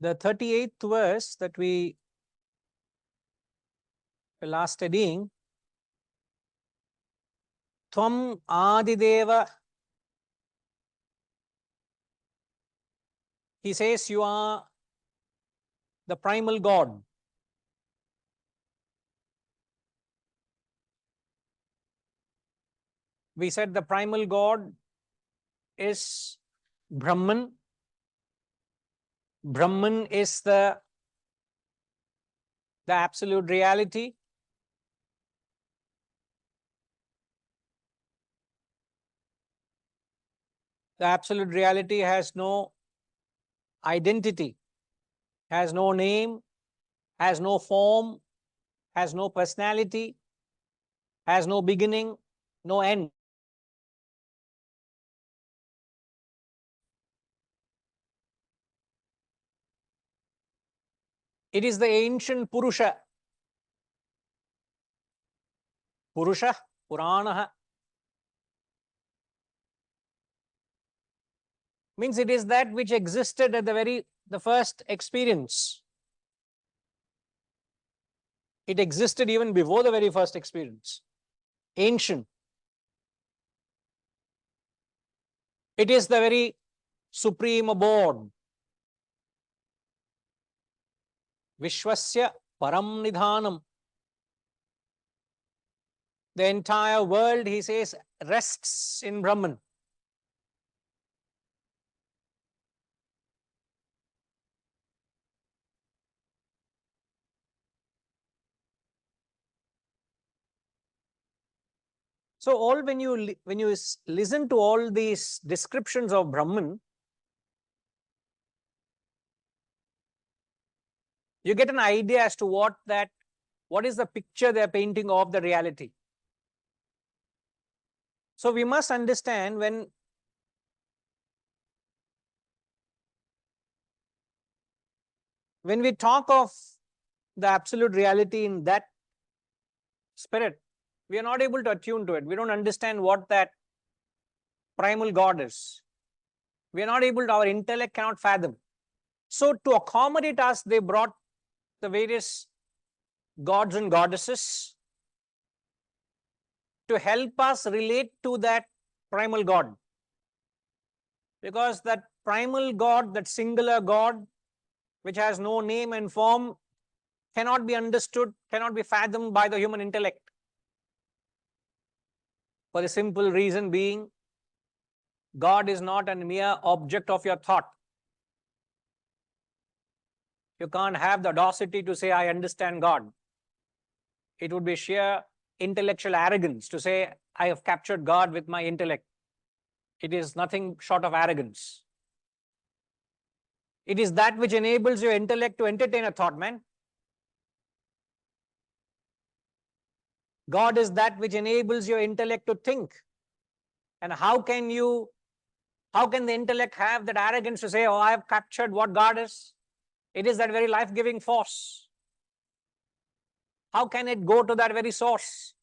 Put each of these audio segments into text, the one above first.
the 38th verse that we were last studying, Tvam Adideva, he says you are the primal God. We said the primal God is Brahman. Brahman is the absolute reality. The absolute reality has no identity, has no name, has no form, has no personality, has no beginning, no end. It is the ancient Purusha. Purusha, Puranaha. Means it is that which existed at the first experience. It existed even before the very first experience. Ancient. It is the very supreme abode. Vishwasya Param Nidhanam. The entire world, he says, rests in Brahman. So all when you listen to all these descriptions of Brahman, you get an idea as to what is the picture they are painting of the reality. So we must understand when we talk of the absolute reality in that spirit, we are not able to attune to it. We don't understand what that primal God is. We are not able to, our intellect cannot fathom. So to accommodate us, they brought the various gods and goddesses to help us relate to that primal God. Because that primal God, that singular God, which has no name and form, cannot be understood, cannot be fathomed by the human intellect. For the simple reason being, God is not a mere object of your thought. You can't have the audacity to say, I understand God. It would be sheer intellectual arrogance to say, I have captured God with my intellect. It is nothing short of arrogance. It is that which enables your intellect to entertain a thought, man. God is that which enables your intellect to think. And how can the intellect have that arrogance to say, oh, I have captured what God is? It is that very life-giving force. How can it go to that very source?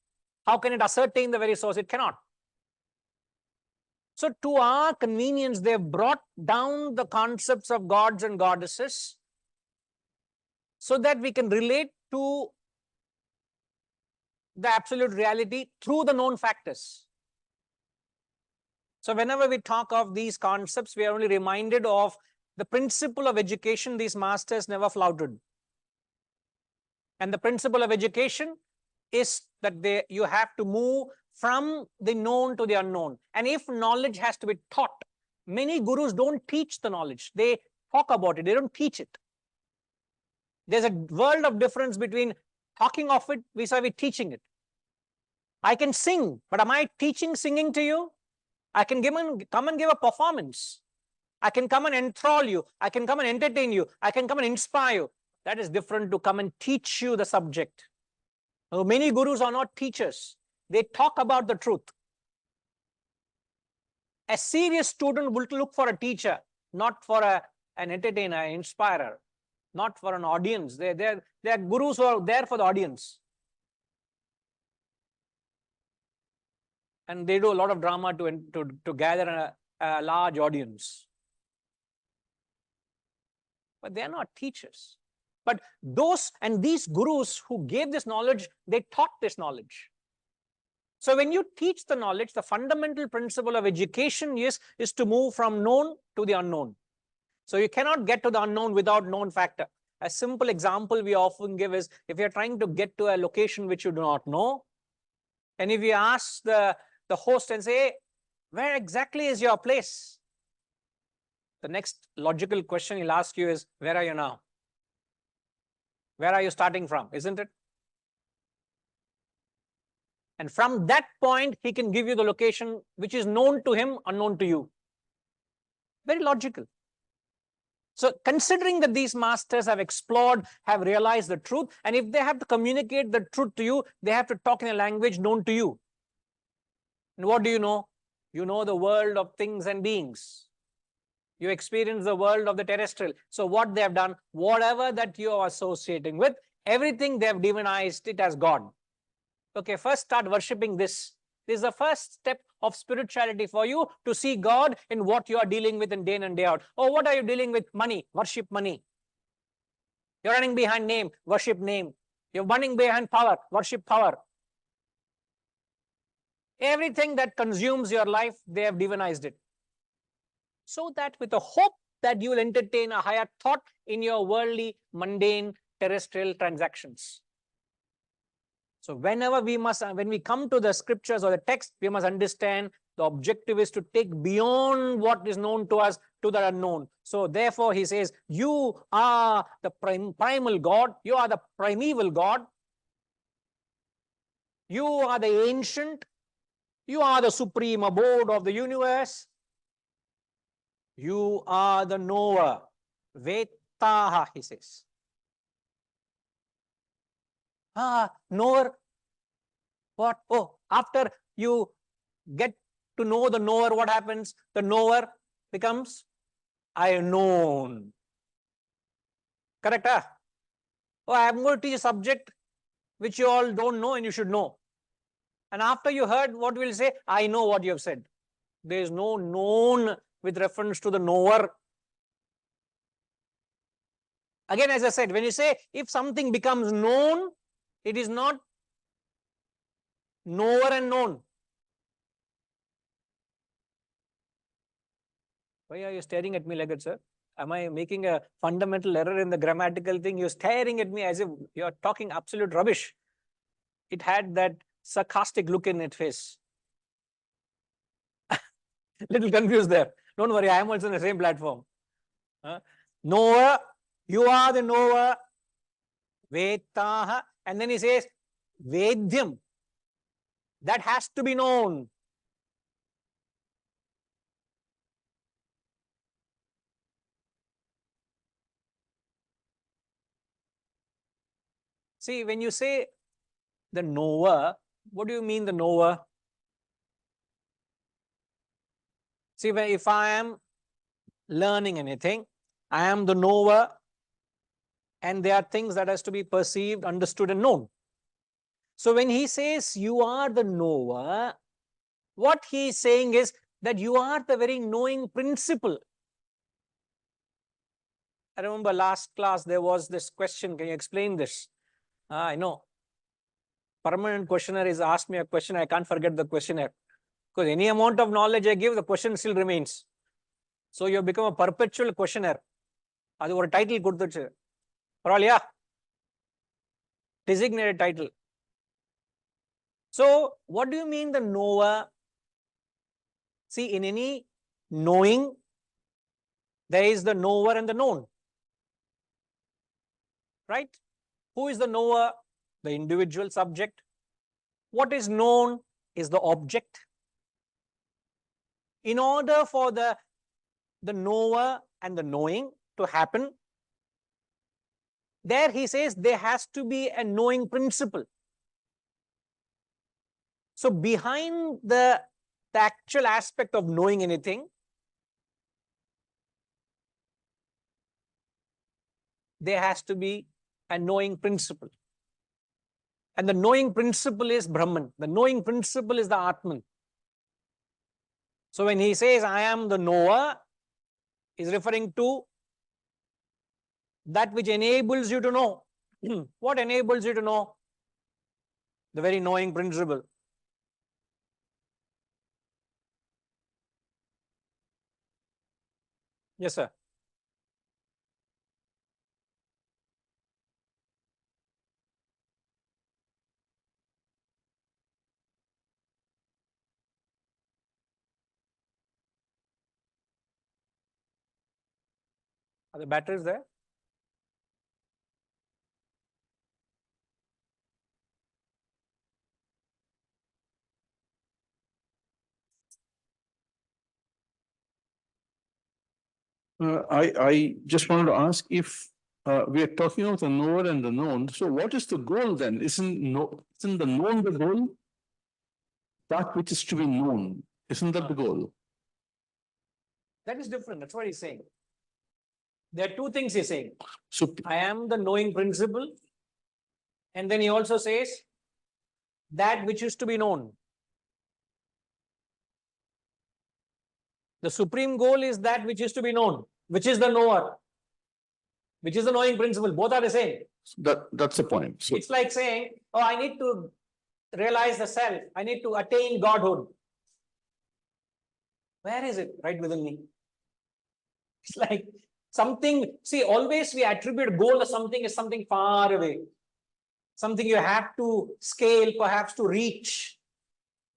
How can it ascertain the very source? It cannot. So to our convenience, they have brought down the concepts of gods and goddesses so that we can relate to the absolute reality through the known factors. So whenever we talk of these concepts, we are only reminded of the principle of education these masters never flouted. And the principle of education is that you have to move from the known to the unknown. And if knowledge has to be taught, many gurus don't teach the knowledge. They talk about it. They don't teach it. There's a world of difference between talking of it vis-a-vis teaching it. I can sing, but am I teaching singing to you? I can come and give a performance. I can come and enthrall you. I can come and entertain you. I can come and inspire you. That is different to come and teach you the subject. Now, many gurus are not teachers. They talk about the truth. A serious student will look for a teacher, not for an entertainer, an inspirer, not for an audience. They are gurus who are there for the audience. And they do a lot of drama to gather a large audience. but they are not teachers. But these gurus who gave this knowledge, they taught this knowledge. So when you teach the knowledge, the fundamental principle of education is to move from known to the unknown. So you cannot get to the unknown without known factor. A simple example we often give is, if you're trying to get to a location which you do not know, and if you ask the host and say, where exactly is your place? The next logical question he'll ask you is, where are you now? Where are you starting from, isn't it? And from that point, he can give you the location which is known to him, unknown to you. Very logical. So considering that these masters have explored, have realized the truth, and if they have to communicate the truth to you, they have to talk in a language known to you. And what do you know? You know the world of things and beings. You experience the world of the terrestrial. So what they have done, whatever that you are associating with, everything they have divinized it as God. Okay, first start worshipping this. This is the first step of spirituality for you, to see God in what you are dealing with in day in and day out. Oh, what are you dealing with? Money. Worship money. You're running behind name. Worship name. You're running behind power. Worship power. Everything that consumes your life, they have divinized it. So that with the hope that you will entertain a higher thought in your worldly, mundane, terrestrial transactions. So when we come to the scriptures or the text, we must understand the objective is to take beyond what is known to us to the unknown. So therefore he says, you are the primal God, you are the primeval God, you are the ancient, you are the supreme abode of the universe, you are the knower, Vetaha, he says. Knower. What? Oh, after you get to know the knower, what happens? The knower becomes I known. Correct? Huh? Oh, I am going to teach a subject which you all don't know and you should know. And after you heard, what will say? I know what you have said. There is no known with reference to the knower. Again, as I said, when you say if something becomes known, it is not knower and known. Why are you staring at me like that, sir? Am I making a fundamental error in the grammatical thing? You're staring at me as if you're talking absolute rubbish. It had that sarcastic look in its face. Little confused there. Don't worry, I am also on the same platform. Knower, you are the knower. Vetaha. And then he says, Vedyam. That has to be known. See, when you say the knower, what do you mean the knower? See, if I am learning anything, I am the knower, and there are things that has to be perceived, understood, and known. So when he says you are the knower, what he is saying is that you are the very knowing principle. I remember last class there was this question, can you explain this? I know. Permanent questioner is asked me a question, I can't forget the questionnaire. Because any amount of knowledge I give, the question still remains. So you become a perpetual questionnaire. That's a title. Yeah. Designated title. So what do you mean the knower? See, in any knowing, there is the knower and the known. Right? Who is the knower? The individual subject. What is known is the object. In order for the knower and the knowing to happen, there he says there has to be a knowing principle. So behind the actual aspect of knowing anything, there has to be a knowing principle. And the knowing principle is Brahman. The knowing principle is the Atman. So when he says, I am the knower, is referring to that which enables you to know. What enables you to know? The very knowing principle. Yes, sir. Are the batteries there? I just wanted to ask if we are talking about the knower and the known. So what is the goal then? Isn't the known the goal? That which is to be known, isn't that the goal? That is different. That's what he's saying. There are two things he's saying. So I am the knowing principle. And then he also says that which is to be known. The supreme goal is that which is to be known, which is the knower, which is the knowing principle. Both are the same. that's the point. So It's like saying, oh, I need to realize the self. I need to attain Godhood. Where is it? Right within me. It's like something, see, always we attribute goal to something as something far away. Something you have to scale, perhaps to reach.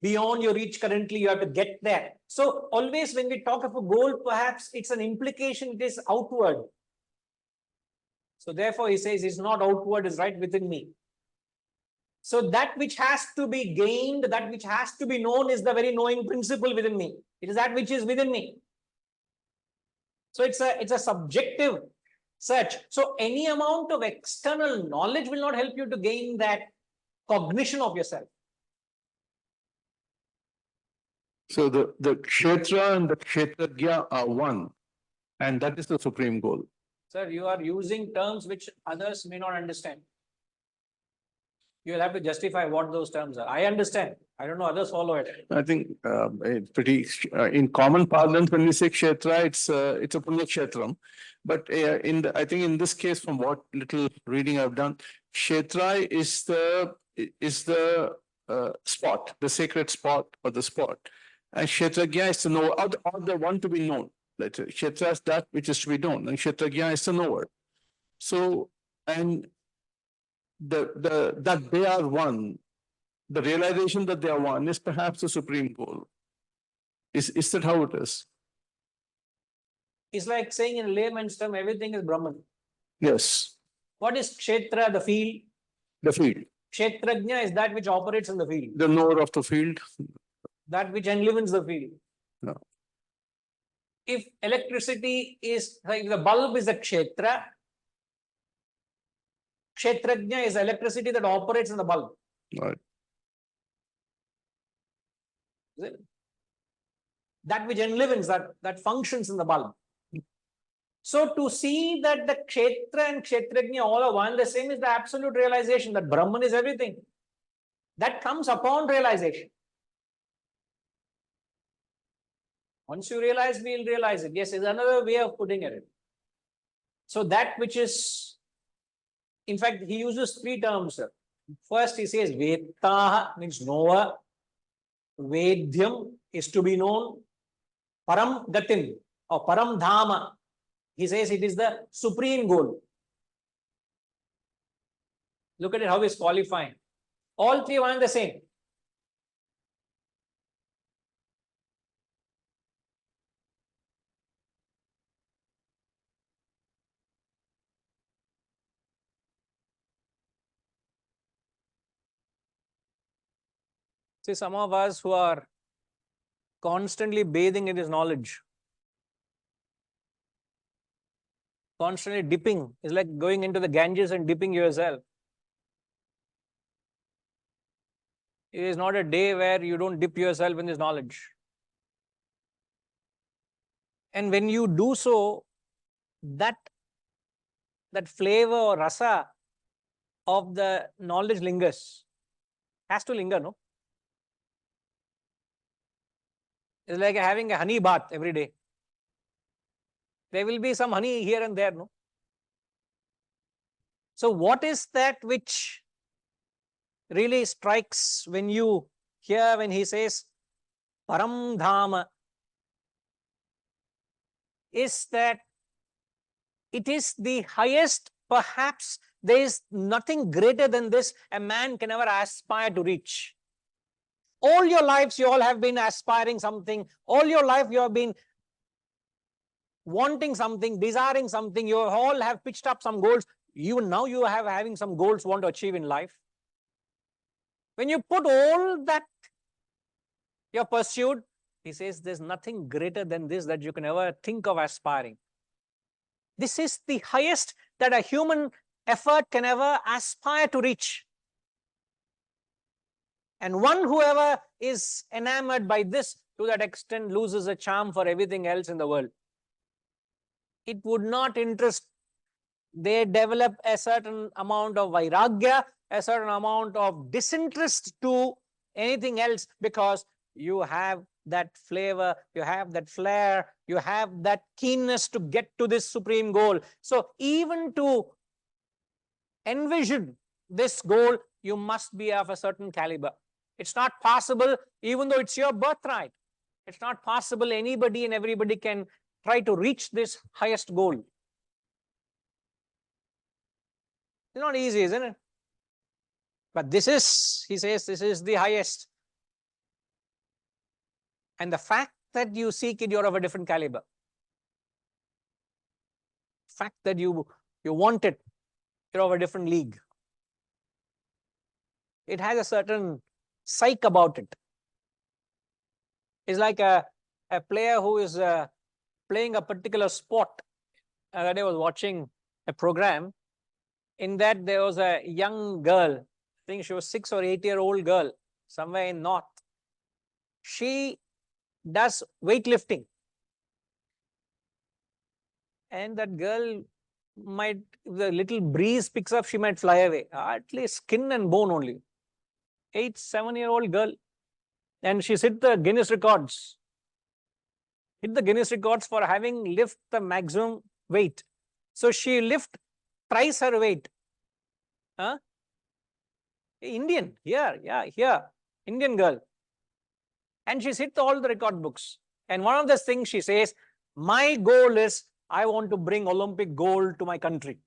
Beyond your reach currently, you have to get there. So always when we talk of a goal, perhaps it's an implication, it is outward. So therefore he says it's not outward, it's right within me. So that which has to be gained, that which has to be known is the very knowing principle within me. It is that which is within me. So it's a subjective search. So any amount of external knowledge will not help you to gain that cognition of yourself. so the kshetra and the kshetragya are one, and that is the supreme goal. Sir, you are using terms which others may not understand. You will have to justify what those terms are. I understand. I don't know, others follow it. I think it's pretty in common parlance when we say kshetra, it's a punya kshetram. But I think in this case, from what little reading I've done, kshetra is the spot, the sacred spot or the spot, and kshetragya is to know, or the one to be known. Let's say kshetra is that which is to be known, and kshetragya is the knower. So and that they are one. The realization that they are one is perhaps the supreme goal. Is that how it is? It's like saying in layman's term, everything is Brahman. Yes, What is kshetra, the field? the field, Kshetrajna is that which operates in the field, the knower of the field. that which enlivens the field. No. If electricity is, like the bulb is a kshetra, kshetrajna is electricity that operates in the bulb. Right. Is it? That which enlivens, that functions in the bulb. So to see that the kshetra and kshetrajna all are one, the same is the absolute realization that Brahman is everything. That comes upon realization. Once you realize, we'll realize it. Yes, it's another way of putting it. So that which is, in fact, he uses three terms, sir. First, he says Vettaha means knower. Vedyam is to be known. Param Gatim or Param Dhama. He says it is the supreme goal. Look at it, how he's qualifying. All three are the same. See, some of us who are constantly bathing in his knowledge, constantly dipping, is like going into the Ganges and dipping yourself. It is not a day where you don't dip yourself in this knowledge. And when you do so, that flavor or rasa of the knowledge lingers. Has to linger, no? It's like having a honey bath every day. There will be some honey here and there, no? So what is that which really strikes when you hear when he says Param Dhama, is that it is the highest, perhaps there is nothing greater than this a man can ever aspire to reach. All your lives you all have been aspiring something, all your life you have been wanting something, desiring something, you all have pitched up some goals. Now you have having some goals you want to achieve in life. When you put all that you have pursued, he says there's nothing greater than this that you can ever think of aspiring. This is the highest that a human effort can ever aspire to reach. And one whoever is enamored by this to that extent loses a charm for everything else in the world. It would not interest. They develop a certain amount of vairagya, a certain amount of disinterest to anything else, because you have that flavor, you have that flair, you have that keenness to get to this supreme goal. So even to envision this goal, you must be of a certain caliber. It's not possible, even though it's your birthright. It's not possible anybody and everybody can try to reach this highest goal. It's not easy, isn't it? But this is, he says, this is the highest. And the fact that you seek it, you're of a different caliber. The fact that you want it, you're of a different league. It has a certain psyche about it. It's like a player who is playing a particular sport. The other day I was watching a program. In that there was a young girl, I think she was 6 or 8-year-old girl, somewhere in North. She does weightlifting. And that girl might, if the little breeze picks up, she might fly away. At least skin and bone only. 8-7-year-old girl. And she's hit the Guinness records. Hit the Guinness records for having lift the maximum weight. So she lift thrice her weight. Huh? Indian, here, Indian girl. And she's hit all the record books. And one of the things she says, my goal is I want to bring Olympic gold to my country.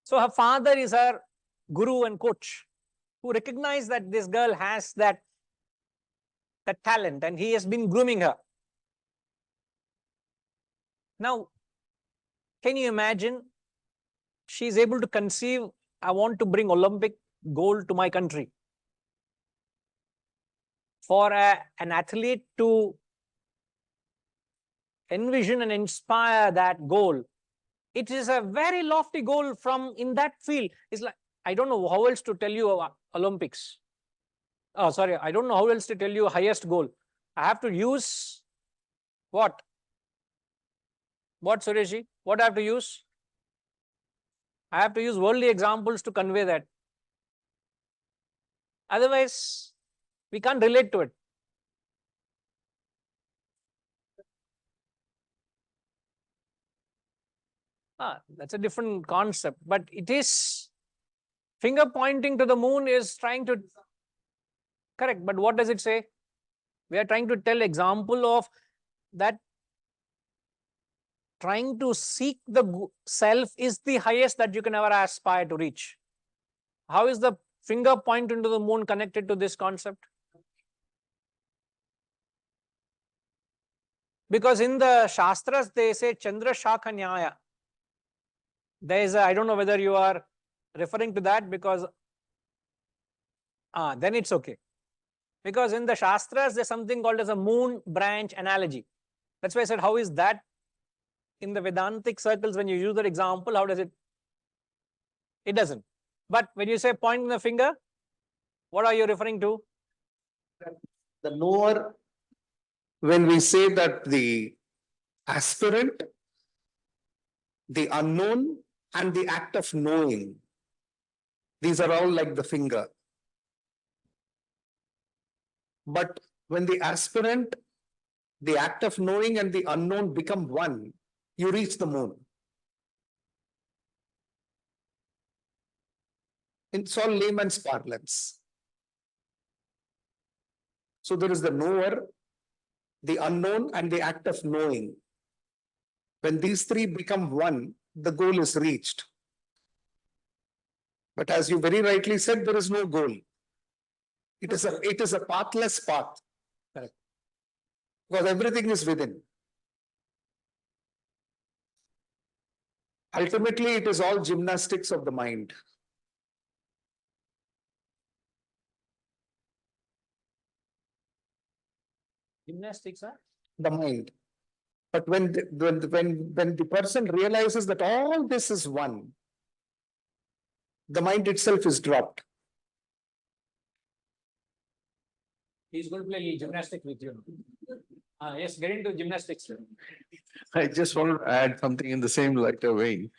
So her father is her guru and coach, who recognized that this girl has that talent, and he has been grooming her. Now, can you imagine? She's able to conceive, I want to bring Olympic gold to my country. For an athlete to envision and inspire that goal, it is a very lofty goal from in that field. It's like, I don't know how else to tell you Olympics. Oh, sorry, I don't know how else to tell you highest goal. I have to use what? What, Sureshi? What I have to use? I have to use worldly examples to convey that. Otherwise, we can't relate to it. That's a different concept, but it is finger pointing to the moon is trying to correct. But what does it say? We are trying to tell example of that. Trying to seek the self is the highest that you can ever aspire to reach. How is the finger pointing to the moon connected to this concept? Because in the Shastras, they say Chandra Shakha Nyaya. There is I don't know whether you are referring to that, because then it's okay. Because in the Shastras, there's something called as a moon branch analogy. That's why I said, how is that in the Vedantic circles? When you use that example, how does it? It doesn't. But when you say pointing the finger, what are you referring to? The knower, when we say that the aspirant, the unknown, and the act of knowing, these are all like the finger. But when the aspirant, the act of knowing, and the unknown become one, you reach the moon. It's all layman's parlance. So there is the knower, the unknown, and the act of knowing. When these three become one, the goal is reached. But as you very rightly said, there is no goal. It is a pathless path. Correct. Because everything is within. Ultimately, it is all gymnastics of the mind. Gymnastics, huh? The mind. But when the person realizes that all this is one, the mind itself is dropped. He's going to play gymnastics with you. Yes, get into gymnastics. I just want to add something in the same lighter vein.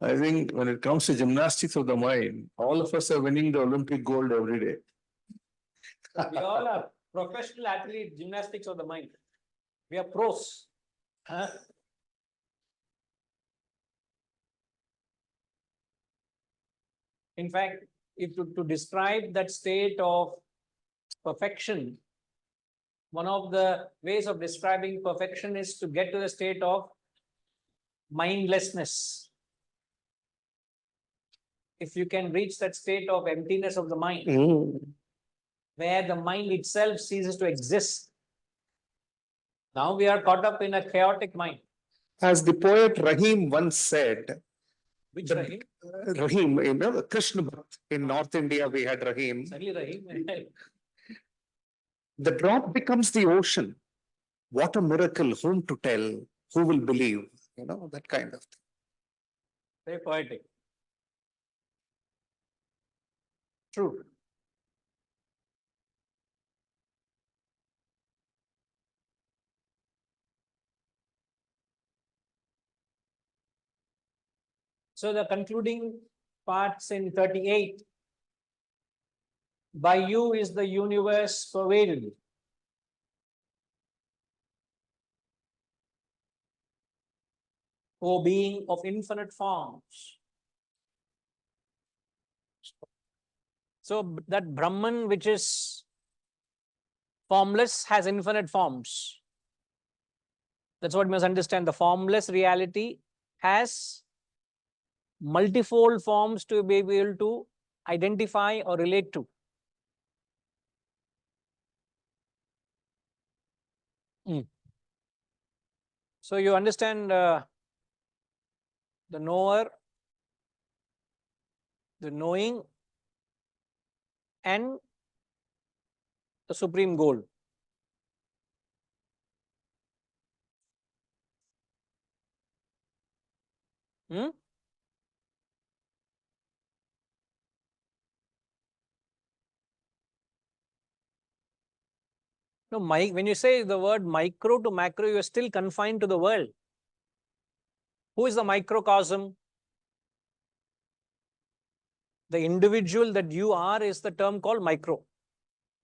I think when it comes to gymnastics of the mind, all of us are winning the Olympic gold every day. We all are professional athlete, gymnastics of the mind. We are pros. Huh? In fact, if to describe that state of perfection, one of the ways of describing perfection is to get to the state of mindlessness. If you can reach that state of emptiness of the mind, where the mind itself ceases to exist. Now we are caught up in a chaotic mind. As the poet Rahim once said, Which Rahim? Rahim, Krishna Bhakt. In North India, we had Rahim. Certainly Rahim. The drop becomes the ocean. What a miracle, whom to tell, who will believe, that kind of thing. Very poetic. True. So the concluding parts in 38. By you is the universe pervaded. O being of infinite forms. So that Brahman, which is formless, has infinite forms. That's what we must understand. The formless reality has multifold forms to be able to identify or relate to. So you understand the knower, the knowing, and the supreme goal. No, when you say the word micro to macro, you are still confined to the world. Who is the microcosm? The individual that you are is the term called micro.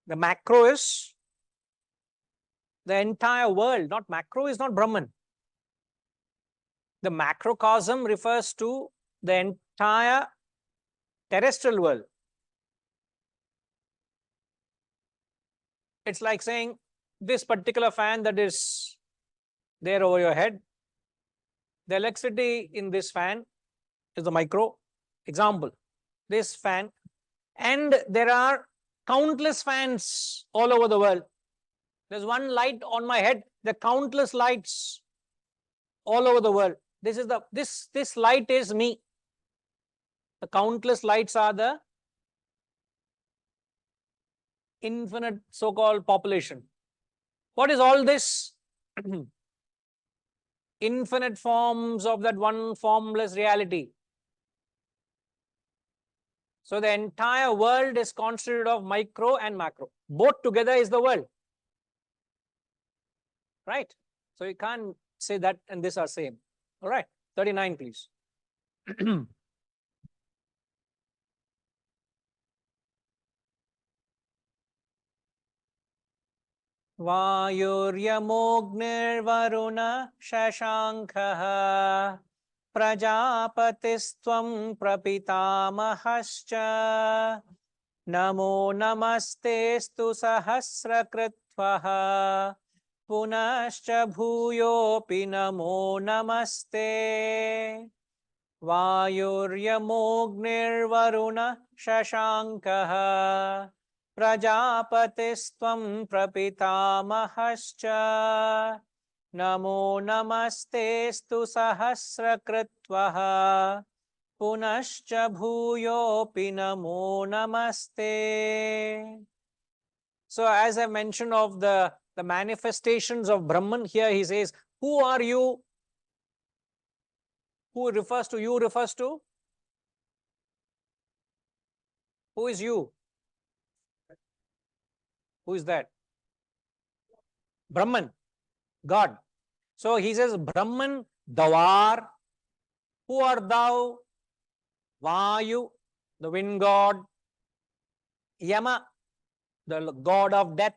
The macro is the entire world, not macro is not Brahman. The macrocosm refers to the entire terrestrial world. It's like saying this particular fan that is there over your head, the electricity in this fan is the micro example. This fan, and there are countless fans all over the world. There's one light on my head, there are countless lights all over the world. This light is me. The countless lights are the infinite so-called population. What is all this? Infinite forms of that one formless reality. So the entire world is constituted of micro and macro. Both together is the world. Right? So you can't say that and this are same. All right. 39, please. Vayuryamognir varuna shashankah Prajapatisthvam prapitamahascha Namo namastestu sahasrakritvaha Punascha bhuyopi namo namaste Vayuryamognirvaruna shashankaha Prajapatisthvam prapitamahascha Namo namastestu sahasrakritvaha Punascha bhuyopi namo namaste. So as I mentioned of the manifestations of Brahman, here he says, who are you? Who refers to you refers to? Who is you? Who is that? Brahman, God. So he says, Brahman, Dawar. Who art thou? Vayu, the wind god. Yama, the god of death.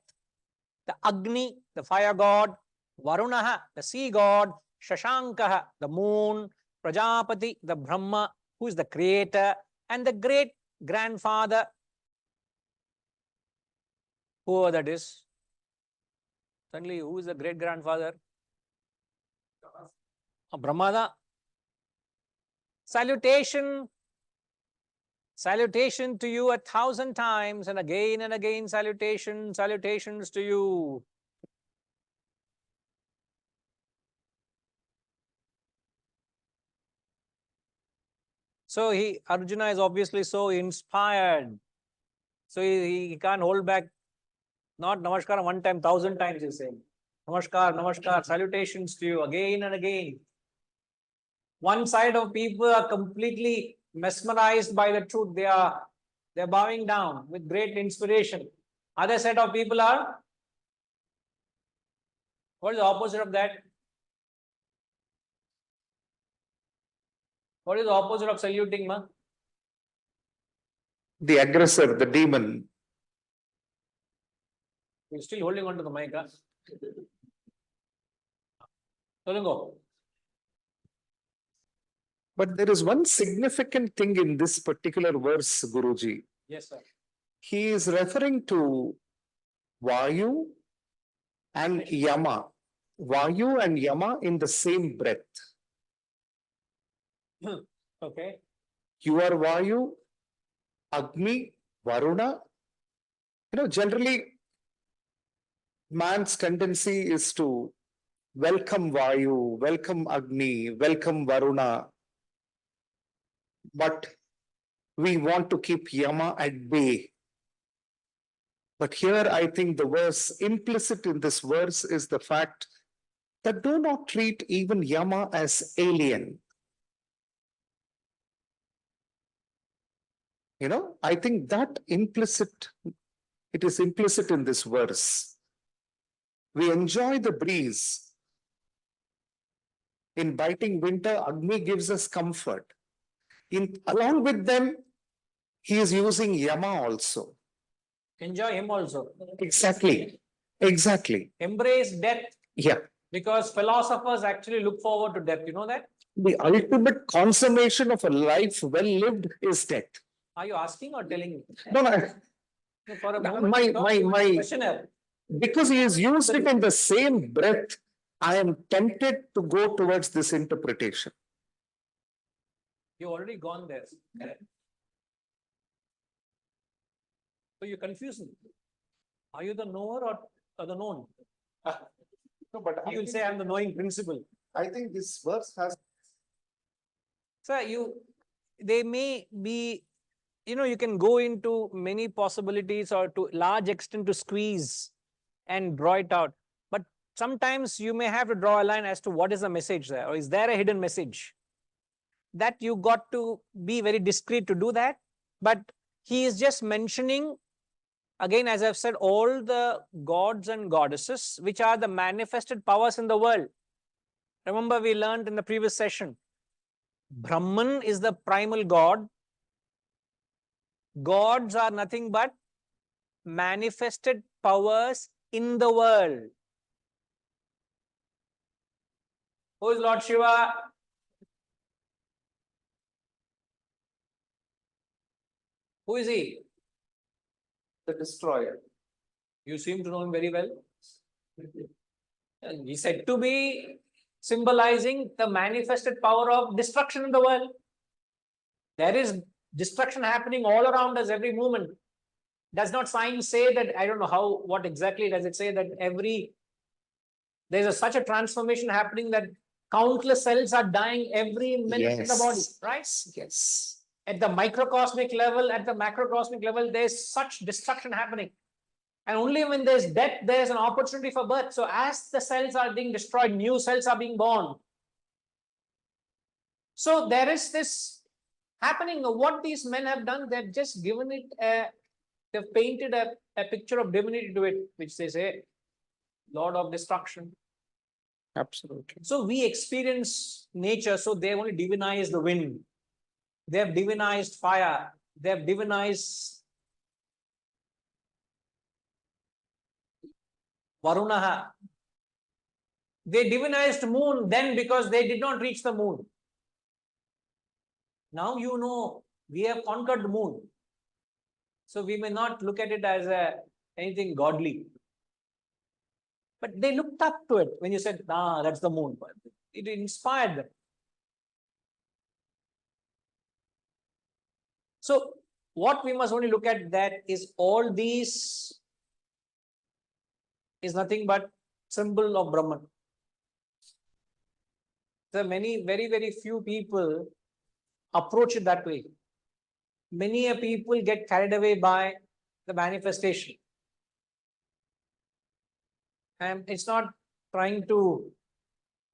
The Agni, the fire god. Varunaha, the sea god. Shashankaha, the moon. Prajapati, the Brahma, who is the creator. And the great grandfather, whoever that is. Suddenly, who is the great grandfather? Brahmada. Salutation. Salutation to you 1,000 times and again salutations to you. So Arjuna is obviously so inspired. So he can't hold back. Not namaskar one time, 1,000 times he's saying. Namaskar, salutations to you again and again. One side of people are completely mesmerized by the truth. They're bowing down with great inspiration. Other set of people are, what is the opposite of that? What is the opposite of saluting, ma? The aggressor, the demon. You're still holding on to the mic, huh? Solungo. But there is one significant thing in this particular verse, Guruji. Yes, sir. He is referring to Vayu and Yama. Vayu and Yama in the same breath. Okay. You are Vayu, Agni, Varuna. Generally, man's tendency is to welcome Vayu, welcome Agni, welcome Varuna. But we want to keep Yama at bay. But here I think the verse, implicit in this verse is the fact that do not treat even Yama as alien. I think that it is implicit in this verse. We enjoy the breeze. In biting winter, Agni gives us comfort. Along with them, he is using Yama also. Enjoy him also. Exactly. Embrace death. Yeah. Because philosophers actually look forward to death. You know that? The ultimate consummation of a life well lived is death. Are you asking or telling me? No, For a no, moment, my questioner. because he has used it in the same breath, I am tempted to go towards this interpretation. You've already gone there. Correct. So you're confusing. Are you the knower or the known? No, but You will say I'm the knowing principle. I think this verse has. Sir, they may be, you can go into many possibilities or to large extent to squeeze and draw it out. But sometimes you may have to draw a line as to what is the message there, or is there a hidden message? That you got to be very discreet to do that. But he is just mentioning, again, as I've said, all the gods and goddesses, which are the manifested powers in the world. Remember, we learned in the previous session, Brahman is the primal god. Gods are nothing but manifested powers in the world. Who is Lord Shiva? Who is he? The destroyer. You seem to know him very well. And he said to be symbolizing the manifested power of destruction in the world. There is destruction happening all around us every moment. Does not science say that? I don't know how, what exactly does it say that there's such a transformation happening that countless cells are dying every minute in the body, right? Yes. At the microcosmic level, at the macrocosmic level, there's such destruction happening. And only when there's death, there's an opportunity for birth. So as the cells are being destroyed, new cells are being born. So there is this happening. What these men have done, they've just given it they've painted a picture of divinity to it, which they say, Lord of destruction. Absolutely. So we experience nature, so they only divinize the wind. They have divinized fire. They have divinized Varunaha. They divinized moon then because they did not reach the moon. Now you know we have conquered the moon. So we may not look at it as anything godly. But they looked up to it when you said, that's the moon. It inspired them. So what we must only look at that is all these is nothing but symbol of Brahman. There are very, very few people approach it that way. Many people get carried away by the manifestation. And it's not trying to,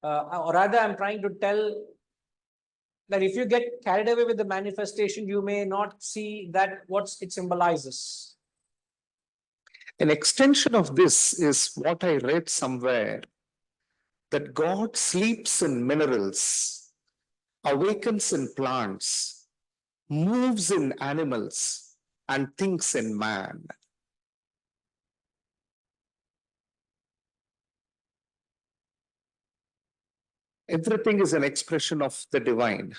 or rather I'm trying to tell that if you get carried away with the manifestation, you may not see that what it symbolizes. An extension of this is what I read somewhere, that God sleeps in minerals, awakens in plants, moves in animals, and thinks in man. Everything is an expression of the divine.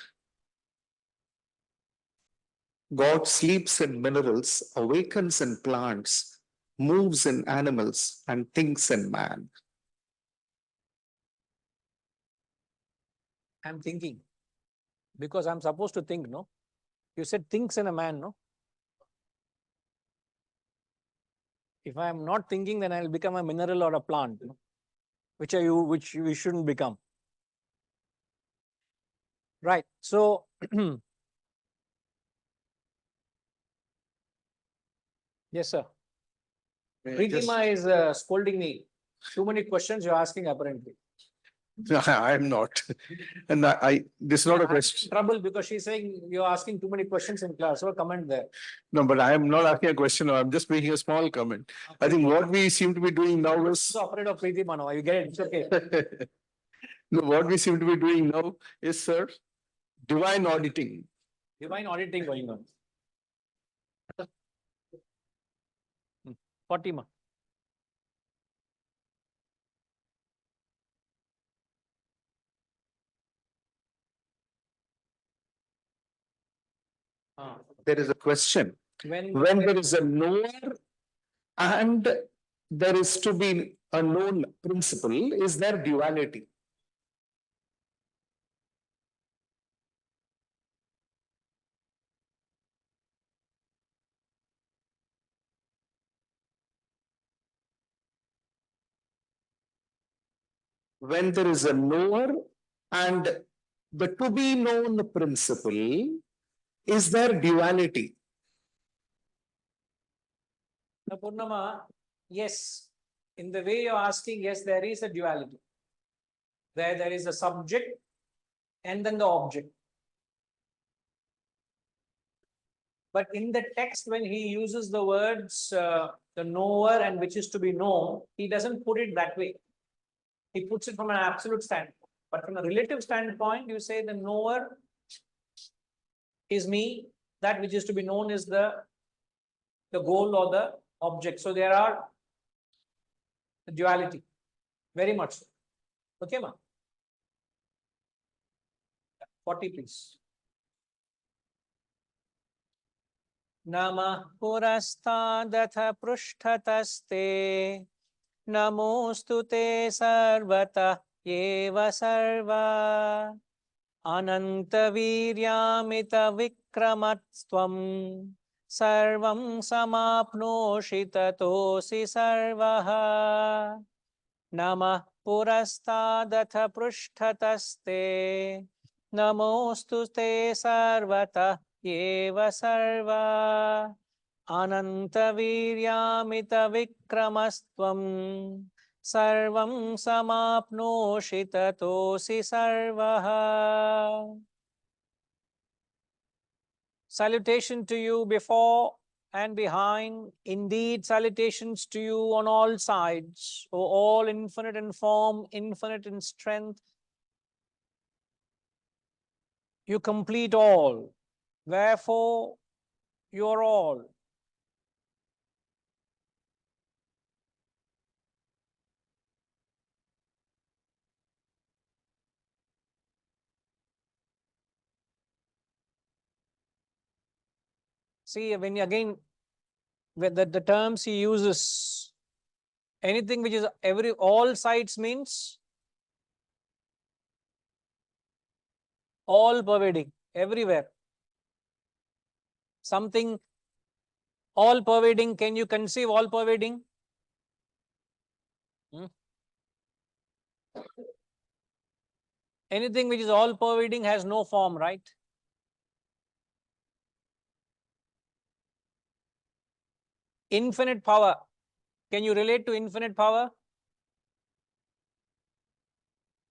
God sleeps in minerals, awakens in plants, moves in animals, and thinks in man. I'm thinking because I'm supposed to think, no? You said thinks in a man, no? If I am not thinking, then I'll become a mineral or a plant, no? Which we shouldn't become. Right. So yes, sir. Preetima is scolding me. Too many questions you're asking, apparently. I'm not. And this is not a question. Trouble because she's saying you're asking too many questions in class. So comment there. No, but I am not asking a question. I'm just making a small comment. I think what we seem to be doing now is. So afraid of Preetima now. You get it? It's okay. No, what we seem to be doing now is, sir, divine auditing. Divine auditing going on. Fatima. There is a question. When There is a knower and there is to be a known principle, is there duality? When there is a knower and the to be known principle, is there duality? Purnama, yes. In the way you're asking, yes, there is a duality. There is a subject and then the object. But in the text, when he uses the words the knower and which is to be known, he doesn't put it that way. He puts it from an absolute standpoint. But from a relative standpoint, you say the knower is me, that which is to be known is the goal or the object. So there are the duality, very much so. Okay, ma? 40, please. Namah purastadath prushtataste. Namostu te sarvata eva sarva. Ananta viryamita vikramatstvam. Sarvam samapnoshi tatosi sarvaha. Namah purastadath prushtataste. Namostu te sarvata eva sarva. Ananta viryamita vikramastam. Sarvam samapnoshi tatosi sarvaha. Salutation to you before and behind, indeed salutations to you on all sides, O all infinite in form, infinite in strength. You complete all, wherefore you are all. See, when you again, with the terms he uses, anything which is all sides means all pervading, everywhere. Something all pervading, can you conceive all pervading? Anything which is all pervading has no form, right? Infinite power. Can you relate to infinite power?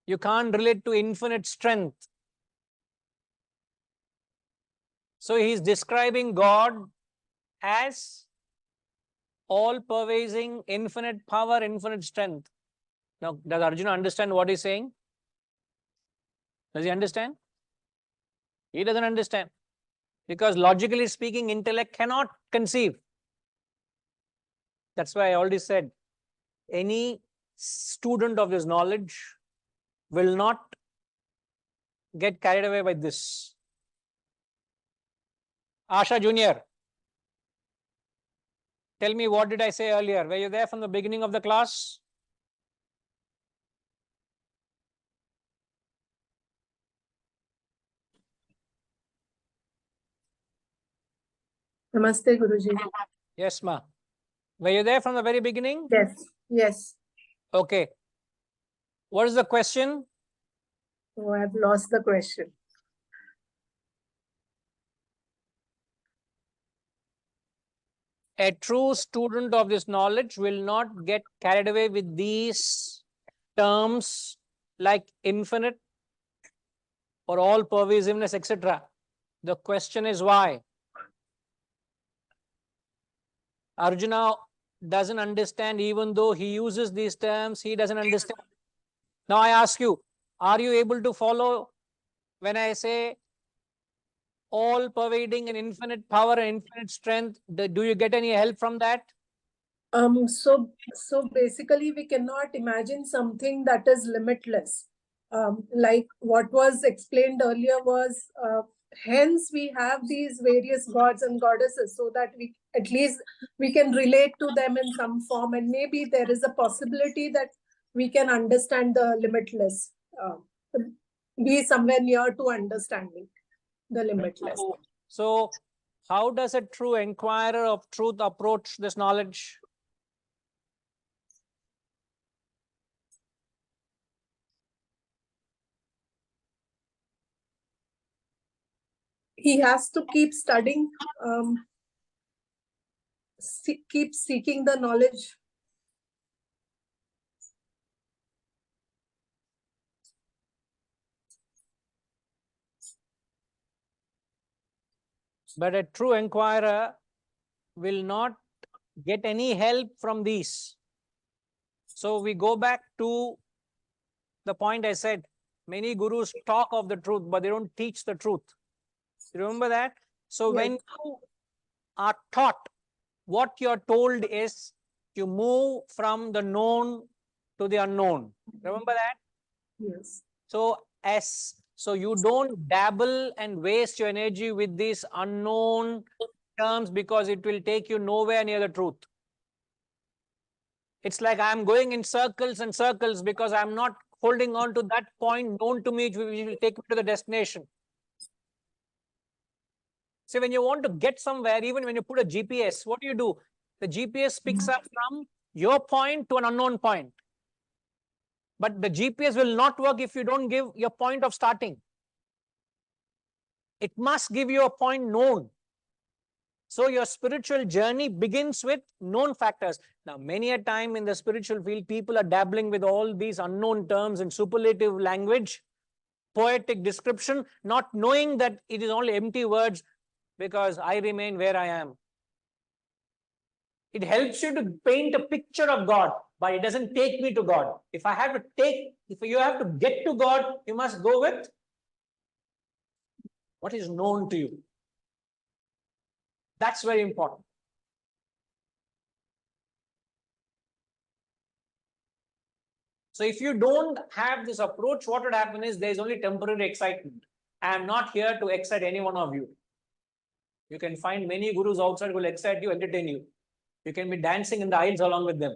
You can't relate to infinite strength. So he's describing God as all pervading, infinite power, infinite strength. Now, does Arjuna understand what he's saying? Does he understand? He doesn't understand. Because logically speaking, intellect cannot conceive. That's why I already said, any student of this knowledge will not get carried away by this. Asha Junior, tell me, what did I say earlier? Were you there from the beginning of the class? Namaste, Guruji. Yes, ma. Were you there from the very beginning? Yes, yes. Okay. What is the question? Oh, I've lost the question. A true student of this knowledge will not get carried away with these terms like infinite or all pervasiveness, etc. The question is why? Arjuna doesn't understand, even though he uses these terms, he doesn't understand. Now I ask you, are you able to follow when I say all pervading and infinite power and infinite strength? Do you get any help from that? So basically we cannot imagine something that is limitless. Like what was explained earlier was, hence we have these various gods and goddesses, so that we at least we can relate to them in some form, and maybe there is a possibility that we can understand the limitless, be somewhere near to understanding the limitless. So how does a true inquirer of truth approach this knowledge? He has to keep studying, keep seeking the knowledge. But a true inquirer will not get any help from these. So we go back to the point I said, many gurus talk of the truth, but they don't teach the truth. You remember that? So Yes. when you are taught, what you're told is you move from the known to the unknown. Remember that? Yes. So you don't dabble and waste your energy with these unknown terms because it will take you nowhere near the truth. It's like I'm going in circles and circles because I'm not holding on to that point known to me, which will take me to the destination. See, when you want to get somewhere, even when you put a GPS, what do? The GPS picks up from your point to an unknown point. But the GPS will not work if you don't give your point of starting. It must give you a point known. So your spiritual journey begins with known factors. Now, many a time in the spiritual field, people are dabbling with all these unknown terms and superlative language, poetic description, not knowing that it is only empty words because I remain where I am. It helps you to paint a picture of God, but it doesn't take me to God. If you have to get to God, you must go with what is known to you. That's very important. So if you don't have this approach, what would happen is there is only temporary excitement. I am not here to excite any one of you. You can find many gurus outside who will excite you, entertain you. You can be dancing in the aisles along with them.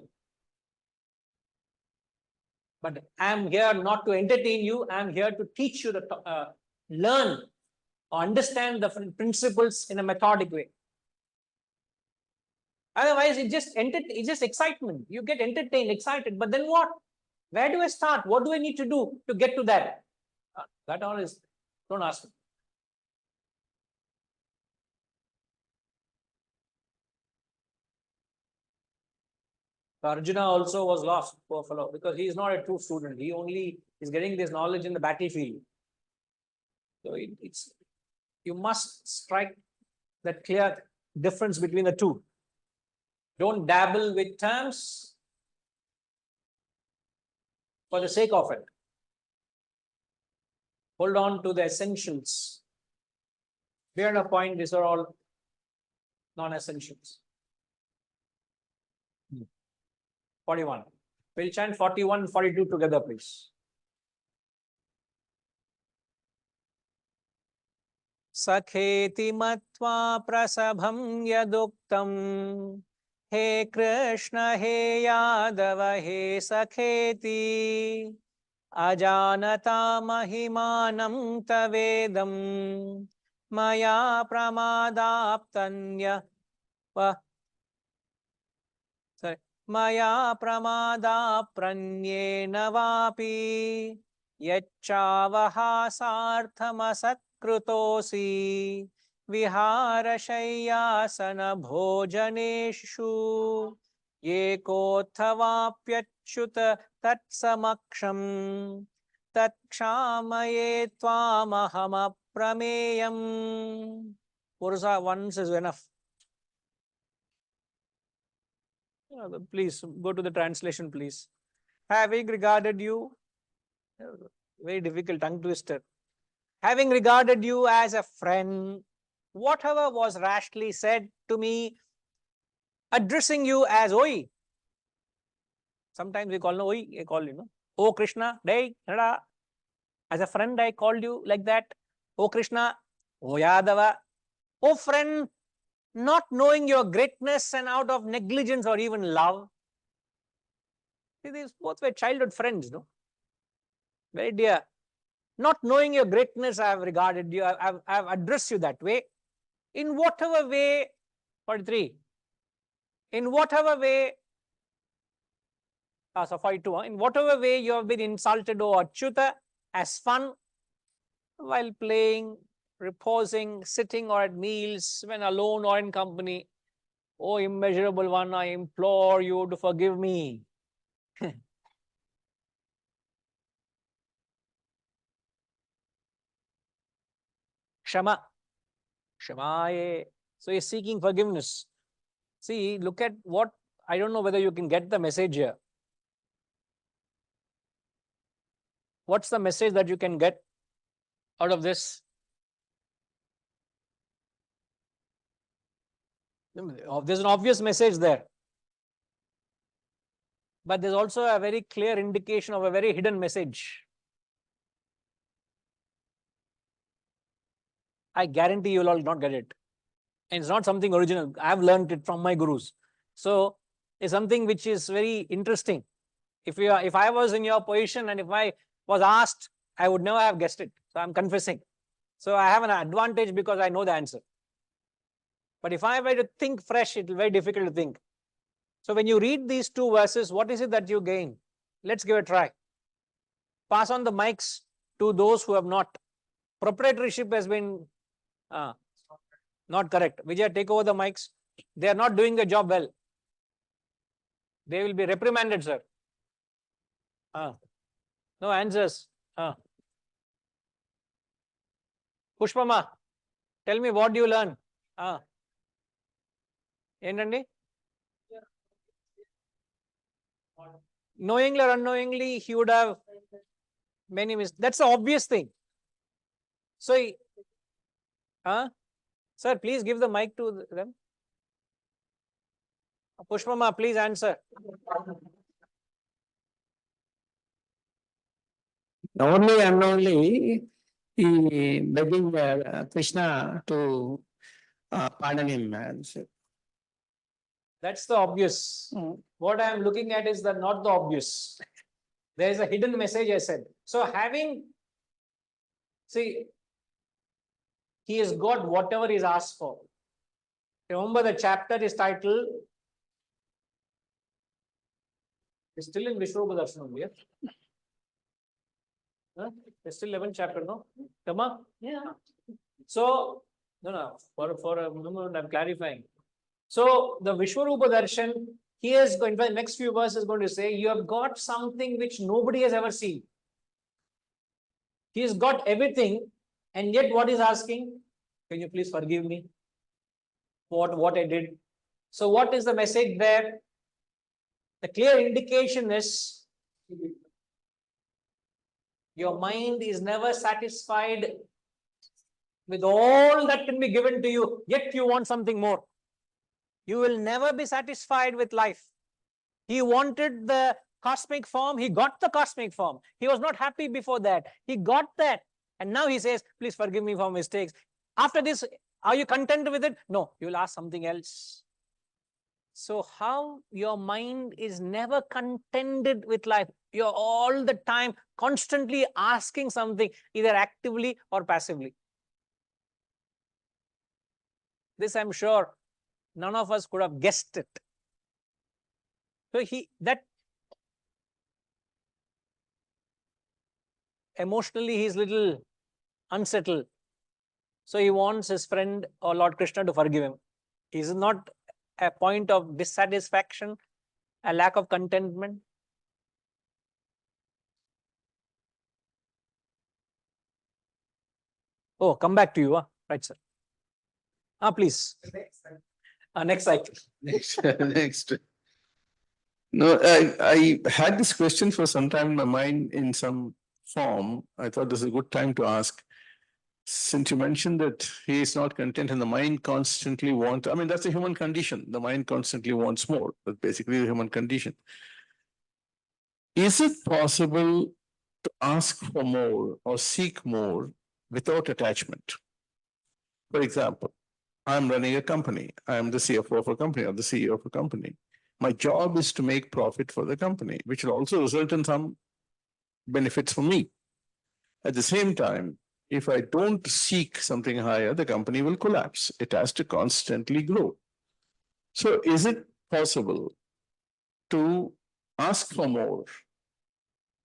But I am here not to entertain you. I am here to teach you, learn or understand the principles in a methodic way. Otherwise, it's just excitement. You get entertained, excited, but then what? Where do I start? What do I need to do to get to that? That all is, don't ask me. Arjuna also was lost, poor fellow, because he is not a true student. He only is getting this knowledge in the battlefield. So you must strike that clear difference between the two. Don't dabble with terms for the sake of it. Hold on to the essentials. Beyond a point, these are all non-essentials. 41. We'll chant 41, 42 together, please. Sakheti matva prasabham yaduktam. He Krishna, he Yadava, he Sakheti. Ajanata mahimanam tavedam. Maya pramadaptanya. Maya pramada pranyena vapi yachavaha sarthamasatkrutosi viharashayyasana bhojaneshu yekothavaapyachyuta tatsamaksham tatshamaye tvamaham aprameyam. Purusa once is enough. Please go to the translation, please. Having regarded you, very difficult tongue twister. Having regarded you as a friend, whatever was rashly said to me, addressing you as Oi. Sometimes we call no Oi, I call you, no? Oh Krishna, Dei, Nada. As a friend, I called you like that. Oh Krishna, Oh Yadava. Oh friend, not knowing your greatness and out of negligence or even love. See, these both were childhood friends, no? Very dear. Not knowing your greatness, I have regarded you, I have addressed you that way. In whatever way, 43. In whatever way, 42. In whatever way you have been insulted, O Achyuta, as fun, while playing, reposing, sitting or at meals, when alone or in company. O immeasurable one, I implore you to forgive me. Shama. Shamaye. So he's seeking forgiveness. See, look at what, I don't know whether you can get the message here. What's the message that you can get out of this? There's an obvious message there. But there's also a very clear indication of a very hidden message. I guarantee you will all not get it. And it's not something original. I've learned it from my gurus. So it's something which is very interesting. If I was in your position and if I was asked, I would never have guessed it. So I'm confessing. So I have an advantage because I know the answer. But if I were to think fresh, it will be very difficult to think. So when you read these two verses, what is it that you gain? Let's give it a try. Pass on the mics to those who have not. Proprietorship has been not correct. Vijay, take over the mics. They are not doing the job well. They will be reprimanded, sir. No answers. Pushpama, tell me, what do you learn? ఏంటండి? Knowingly or unknowingly, he would have many mistakes. That's the obvious thing. So, sir, please give the mic to them. Pushpama, please answer. Only and only he begging Krishna to pardon him. That's the obvious. What I am looking at is the not the obvious. There is a hidden message, I said. So see, he has got whatever he is asked for. Remember, the chapter is titled, it's still in Vishwroopa Darshanam only. It's still 11th chapter, no? Come on. Yeah. So, no, for a moment, I'm clarifying. So, the Vishwarupa Darshan, he is going, in the next few verses, is going to say, you have got something which nobody has ever seen. He has got everything, and yet what is asking? Can you please forgive me for what I did? So, what is the message there? The clear indication is your mind is never satisfied with all that can be given to you, yet you want something more. You will never be satisfied with life. He wanted the cosmic form, he got the cosmic form. He was not happy before that. He got that. And now he says, please forgive me for mistakes. After this, are you content with it? No, you will ask something else. So how your mind is never contented with life. You're all the time constantly asking something, either actively or passively. This I'm sure none of us could have guessed it. So emotionally he's little unsettled. So he wants his friend or Lord Krishna to forgive him. Is it not a point of dissatisfaction, a lack of contentment? Oh, come back to you, right, sir? Please. Next cycle. Next. No, I had this question for some time in my mind in some form. I thought this is a good time to ask. Since you mentioned that he is not content and the mind constantly wants, I mean, that's a human condition. The mind constantly wants more. That's basically the human condition. Is it possible to ask for more or seek more without attachment? For example, I'm running a company. I'm the CFO of a company or the CEO of a company. My job is to make profit for the company, which will also result in some benefits for me. At the same time, if I don't seek something higher, the company will collapse. It has to constantly grow. So is it possible to ask for more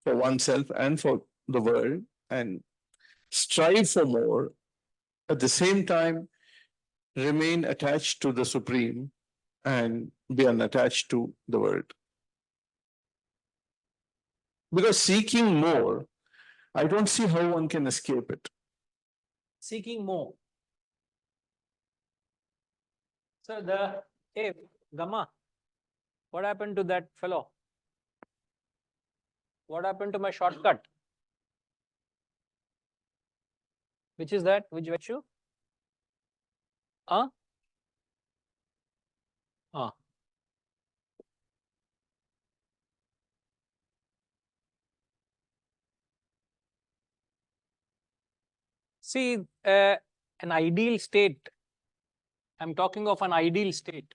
for oneself and for the world and strive for more, at the same time remain attached to the Supreme and be unattached to the world? Because seeking more, I don't see how one can escape it. Seeking more. So hey, Gama, what happened to that fellow? What happened to my shortcut? Which is that? Which virtue? See, an ideal state I'm talking of an ideal state.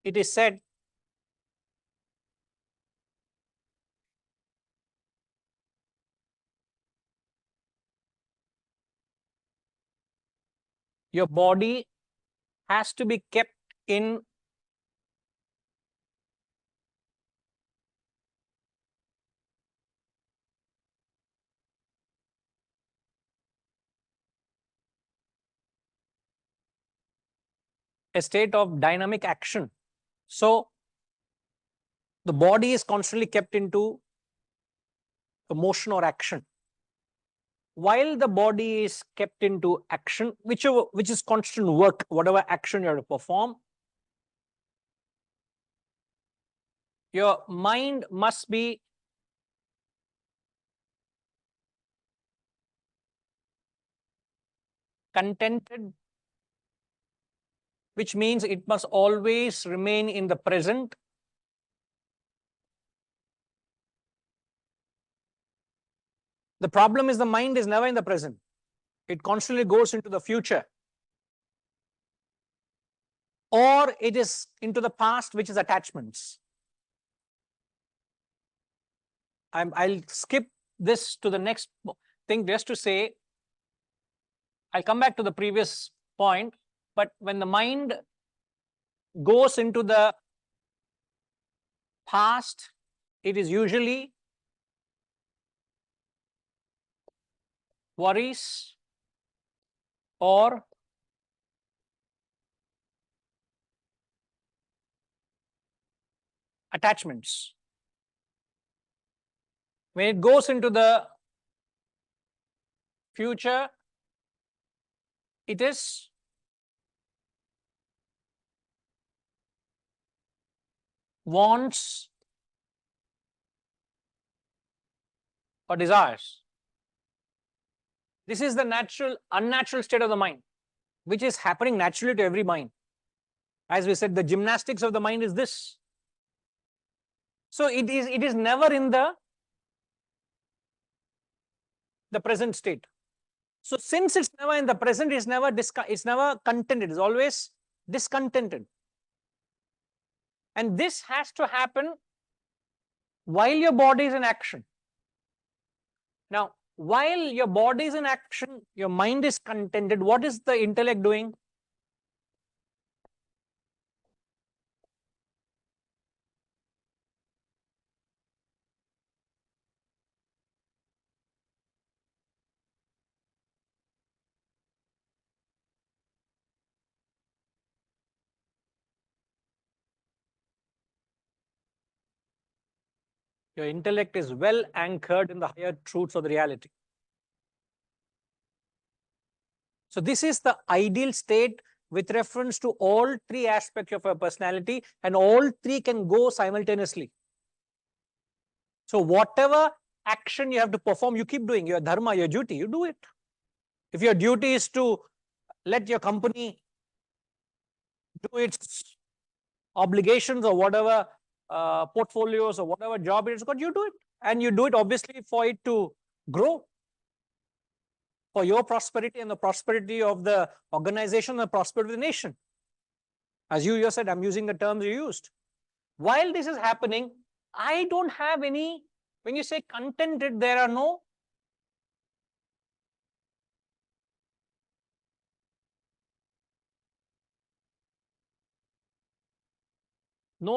It is said your body has to be kept in a state of dynamic action. So the body is constantly kept into a motion or action. While the body is kept into action, which is constant work, whatever action you have to perform, your mind must be contented, which means it must always remain in the present. The problem is the mind is never in the present. It constantly goes into the future, or it is into the past, which is attachments. I'll skip this to the next thing just to say, I'll come back to the previous point, but when the mind goes into the past, it is usually worries or attachments. When it goes into the future, it is wants or desires. This is the unnatural state of the mind, which is happening naturally to every mind. As we said, the gymnastics of the mind is this. So it is never in the present state. So since it's never in the present, it's never contented, it's always discontented. And this has to happen while your body is in action. Now, while your body is in action, your mind is contented. What is the intellect doing? Your intellect is well anchored in the higher truths of the reality. So this is the ideal state with reference to all three aspects of your personality, and all three can go simultaneously. So whatever action you have to perform, you keep doing. Your dharma, your duty, you do it. If your duty is to let your company do its obligations or whatever portfolios or whatever job it's got, you do it. And you do it obviously for it to grow, for your prosperity and the prosperity of the organization and the prosperity of the nation. As you said, I'm using the terms you used. While this is happening, I don't have any, when you say contented, there are no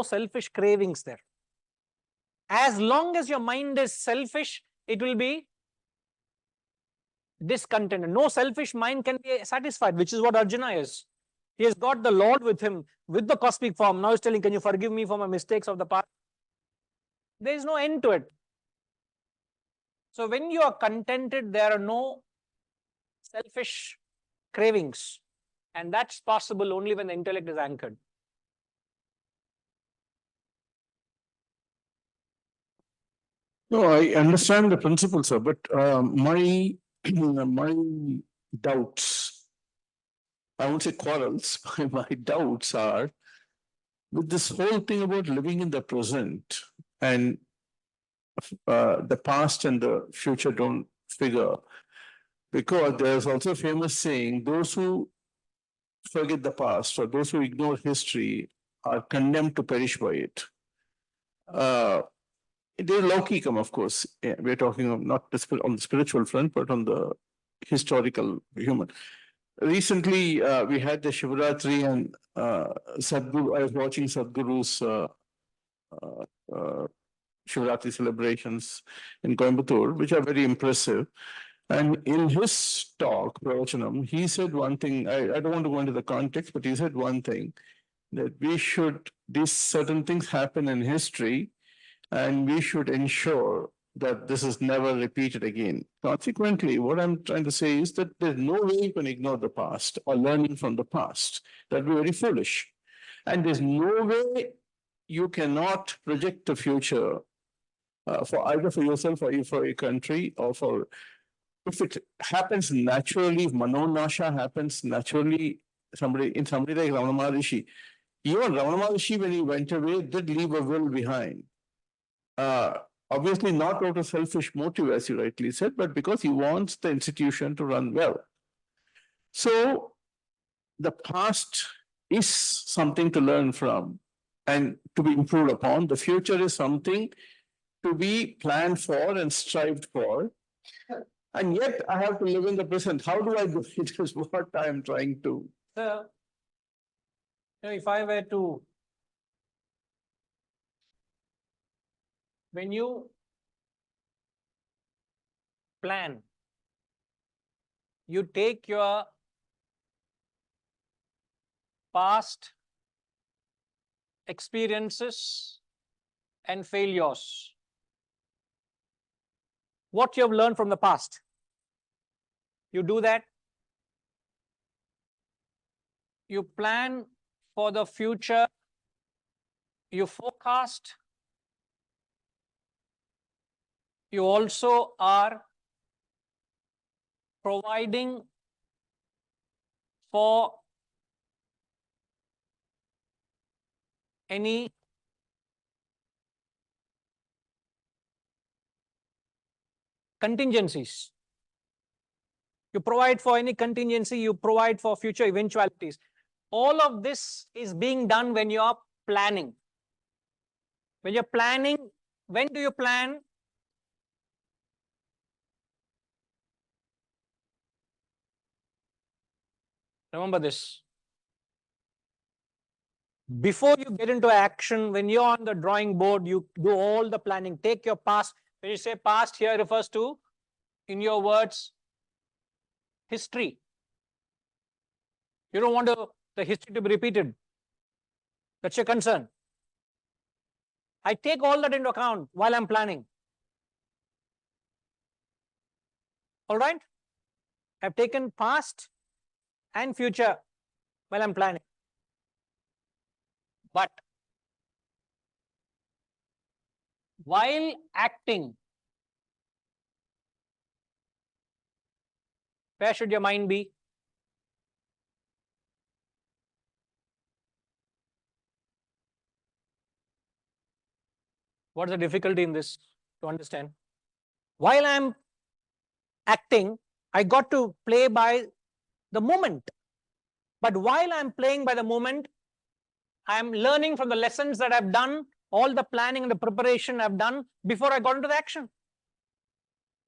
selfish cravings there. As long as your mind is selfish, it will be discontented. No selfish mind can be satisfied, which is what Arjuna is. He has got the Lord with him, with the cosmic form. Now he's telling, can you forgive me for my mistakes of the past? There is no end to it. So when you are contented, there are no selfish cravings. And that's possible only when the intellect is anchored. No, I understand the principle, sir, but my my doubts, I won't say quarrels, my doubts are with this whole thing about living in the present and the past and the future don't figure. Because there's also a famous saying, those who forget the past or those who ignore history are condemned to perish by it. There's Laukikam, of course. We're talking of not on the spiritual front, but on the historical human. Recently, we had the Shivratri and Sadhguru. I was watching Sadhguru's Shivratri celebrations in Coimbatore, which are very impressive. And in his talk, Pravachanam, he said one thing, I don't want to go into the context, but he said one thing, that these certain things happen in history, and we should ensure that this is never repeated again. Consequently, what I'm trying to say is that there's no way you can ignore the past or learning from the past. That'd be very foolish. And there's no way you cannot project the future for either for yourself or for your country or for, if it happens naturally, if Manonasha happens naturally, somebody like Ramana Maharishi, even Ramana Maharishi, when he went away, did leave a will behind. Obviously not out of selfish motive, as you rightly said, but because he wants the institution to run well. So the past is something to learn from and to be improved upon. The future is something to be planned for and strived for. And yet I have to live in the present. How do I do it is what I am trying to. So, if I were to, when you plan, you take your past experiences and failures, what you have learned from the past, you do that. You plan for the future, you forecast, you also are providing for any contingencies. You provide for any contingency, you provide for future eventualities. All of this is being done when you are planning. When you're planning, when do you plan? Remember this. Before you get into action, when you're on the drawing board, you do all the planning. Take your past. When you say past, here refers to, in your words, history. You don't want the history to be repeated. That's your concern. I take all that into account while I'm planning. All right? I've taken past and future while I'm planning. But while acting, where should your mind be? What's the difficulty in this to understand? While I'm acting, I got to play by the moment. But while I'm playing by the moment, I'm learning from the lessons that I've done, all the planning and the preparation I've done before I got into the action.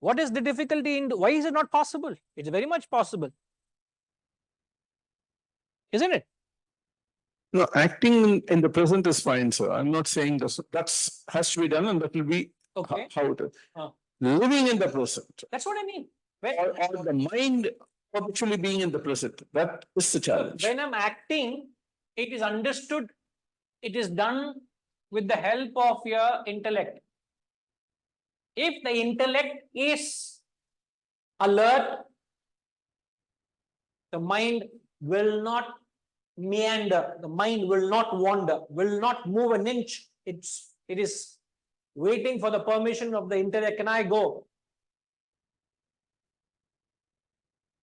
What is the difficulty in, why is it not possible? It's very much possible. Isn't it? No, acting in the present is fine, sir. I'm not saying that's has to be done, and that will be Okay. how it is. Living in the present. That's what I mean. Or the mind habitually being in the present. That is the challenge. When I'm acting, it is understood, it is done with the help of your intellect. If the intellect is alert, the mind will not meander, the mind will not wander, will not move an inch. It is waiting for the permission of the intellect. Can I go?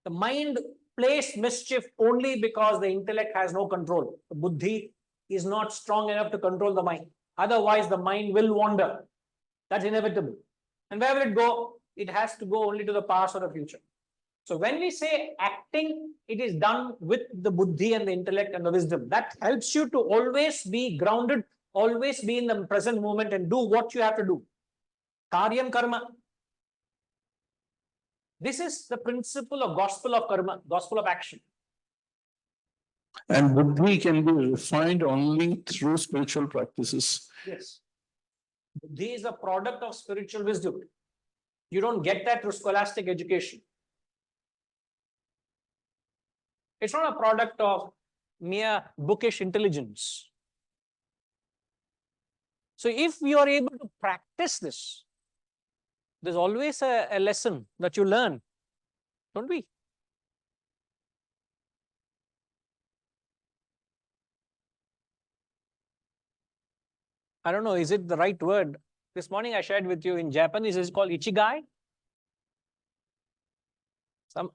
The mind plays mischief only because the intellect has no control. The buddhi is not strong enough to control the mind. Otherwise, the mind will wander. That's inevitable. And where will it go? It has to go only to the past or the future. So when we say acting, it is done with the buddhi and the intellect and the wisdom. That helps you to always be grounded, always be in the present moment and do what you have to do. Karyam karma. This is the principle of gospel of karma, gospel of action. And buddhi can be refined only through spiritual practices. Yes. Buddhi is a product of spiritual wisdom. You don't get that through scholastic education. It's not a product of mere bookish intelligence. So if we are able to practice this, there's always a lesson that you learn, don't we? I don't know, is it the right word? This morning I shared with you in Japanese, it's called ichigai.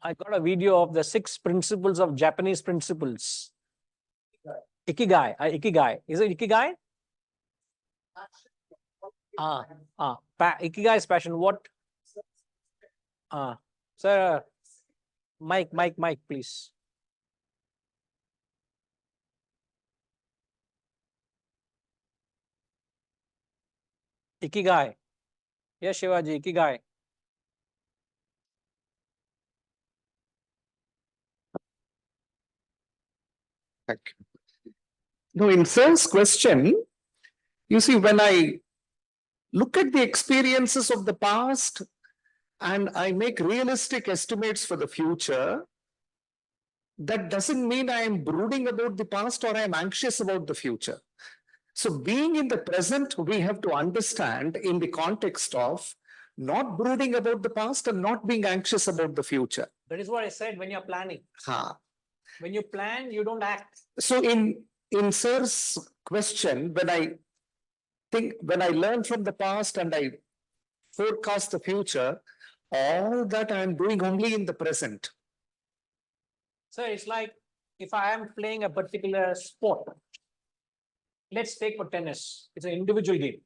I got a video of the 6 principles of Japanese principles. Ikigai. Ikigai. Is it ikigai? Ikigai is passion. What? Sir, Mike, please. Ikigai. Yes, Shivaji, ikigai. Thank you. No, in Sir's question, you see, when I look at the experiences of the past and I make realistic estimates for the future, that doesn't mean I am brooding about the past or I am anxious about the future. So being in the present, we have to understand in the context of not brooding about the past and not being anxious about the future. That is what I said when you're planning. When you plan, you don't act. So in Sir's question, when I learn from the past and I forecast the future, all that I am doing only in the present. So it's like if I am playing a particular sport, let's take for tennis. It's an individual game.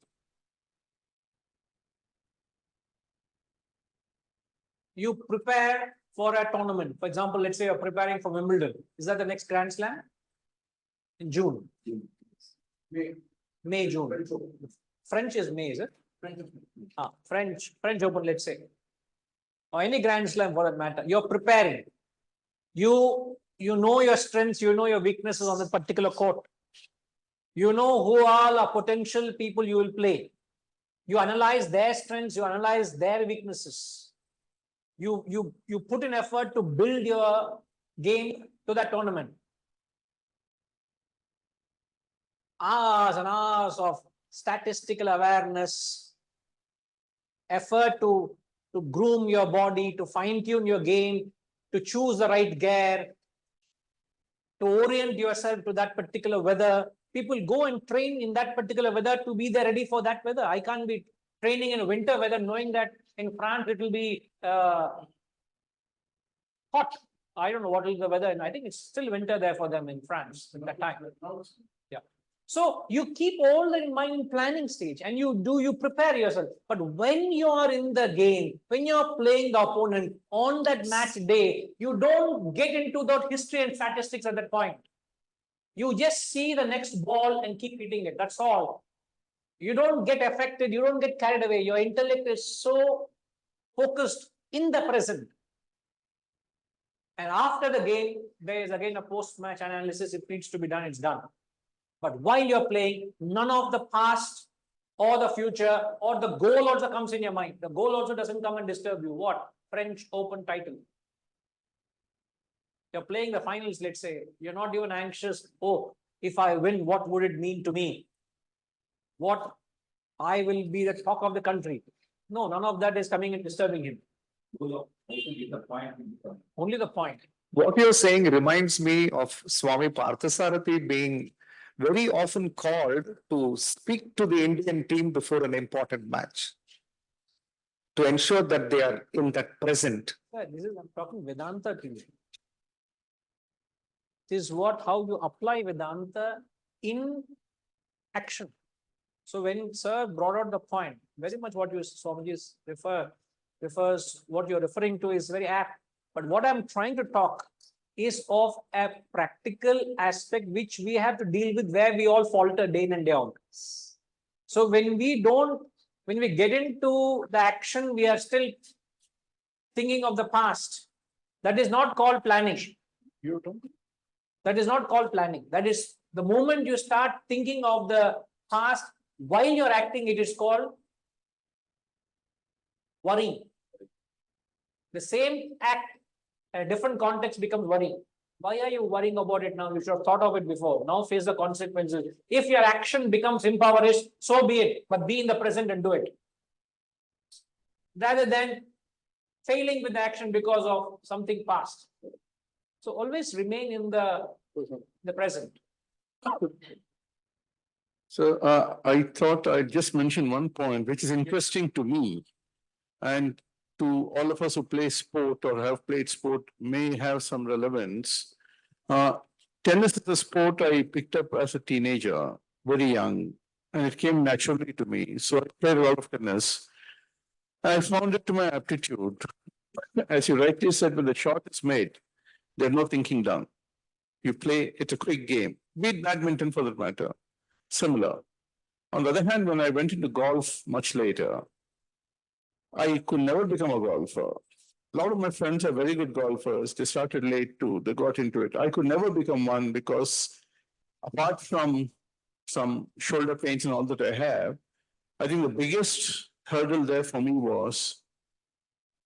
You prepare for a tournament. For example, let's say you're preparing for Wimbledon. Is that the next Grand Slam? In June. May, June. French is May, is it? French Open, let's say. Or any Grand Slam for that matter. You're preparing. You know your strengths, you know your weaknesses on the particular court. You know who all are potential people you will play. You analyze their strengths, you analyze their weaknesses. You put in effort to build your game to that tournament. Hours and hours of statistical awareness, effort to groom your body, to fine-tune your game, to choose the right gear, to orient yourself to that particular weather. People go and train in that particular weather to be there ready for that weather. I can't be training in winter weather knowing that in France it will be hot. I don't know what is the weather, and I think it's still winter there for them in France at that time. Yeah. So you keep all that in mind in planning stage, and you prepare yourself. But when you are in the game, when you are playing the opponent on that match day, you don't get into that history and statistics at that point. You just see the next ball and keep hitting it. That's all. You don't get affected. You don't get carried away. Your intellect is so focused in the present. And after the game, there is again a post-match analysis. It needs to be done. It's done. But while you're playing, none of the past or the future or the goal also comes in your mind. The goal also doesn't come and disturb you. What? French Open title. You're playing the finals, let's say. You're not even anxious. Oh, if I win, what would it mean to me? What? I will be the talk of the country. No, none of that is coming and disturbing him. Only the point. What you're saying reminds me of Swami Parthasarathi being very often called to speak to the Indian team before an important match, to ensure that they are in that present. Sir, I'm talking Vedanta to you. This is how you apply Vedanta in action. So when Sir brought out the point, very much what you Swamiji refers, what you're referring to is very apt. But what I'm trying to talk is of a practical aspect which we have to deal with, where we all falter day in and day out. So when we get into the action, we are still thinking of the past. That is not called planning. That is not called planning. That is the moment you start thinking of the past while you're acting, it is called worrying. The same act, a different context becomes worrying. Why are you worrying about it now? You should have thought of it before. Now face the consequences. If your action becomes impoverished, so be it, but be in the present and do it. Rather than failing with the action because of something past. So always remain in the present. So I thought I'd just mention one point, which is interesting to me. And to all of us who play sport or have played sport may have some relevance. Tennis is a sport I picked up as a teenager, very young, and it came naturally to me. So I played a lot of tennis. I found it to my aptitude. As you rightly said, when the shot is made, there's no thinking done. You play, it's a quick game. Be it badminton for that matter. Similar. On the other hand, when I went into golf much later, I could never become a golfer. A lot of my friends are very good golfers. They started late too. They got into it. I could never become one because apart from some shoulder pains and all that I have, I think the biggest hurdle there for me was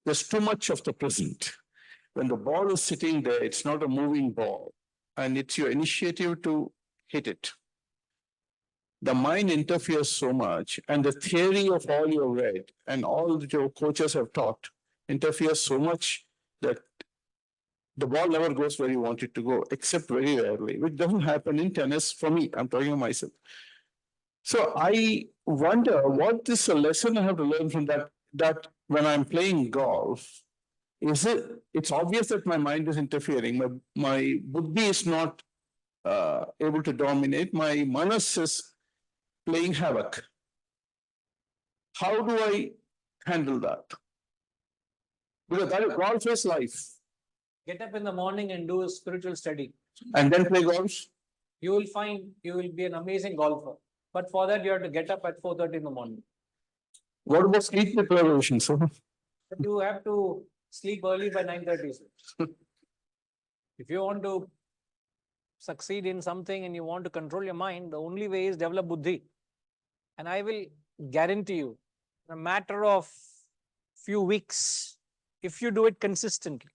there's too much of the present. When the ball is sitting there, it's not a moving ball, and it's your initiative to hit it. The mind interferes so much, and the theory of all you've read and all that your coaches have taught interferes so much that the ball never goes where you want it to go, except very rarely, which doesn't happen in tennis for me. I'm talking of myself. So I wonder what is a lesson I have to learn from that when I'm playing golf. It's obvious that my mind is interfering. My buddhi is not able to dominate. My manas is playing havoc. How do I handle that? Because that is golf is life. Get up in the morning and do a spiritual study. And then play golf? You will find you will be an amazing golfer. But for that, you have to get up at 4:30 in the morning. What about sleep deprivation, sir? But you have to sleep early by 9:30. If you want to succeed in something and you want to control your mind, the only way is develop buddhi. And I will guarantee you, in a matter of few weeks, if you do it consistently,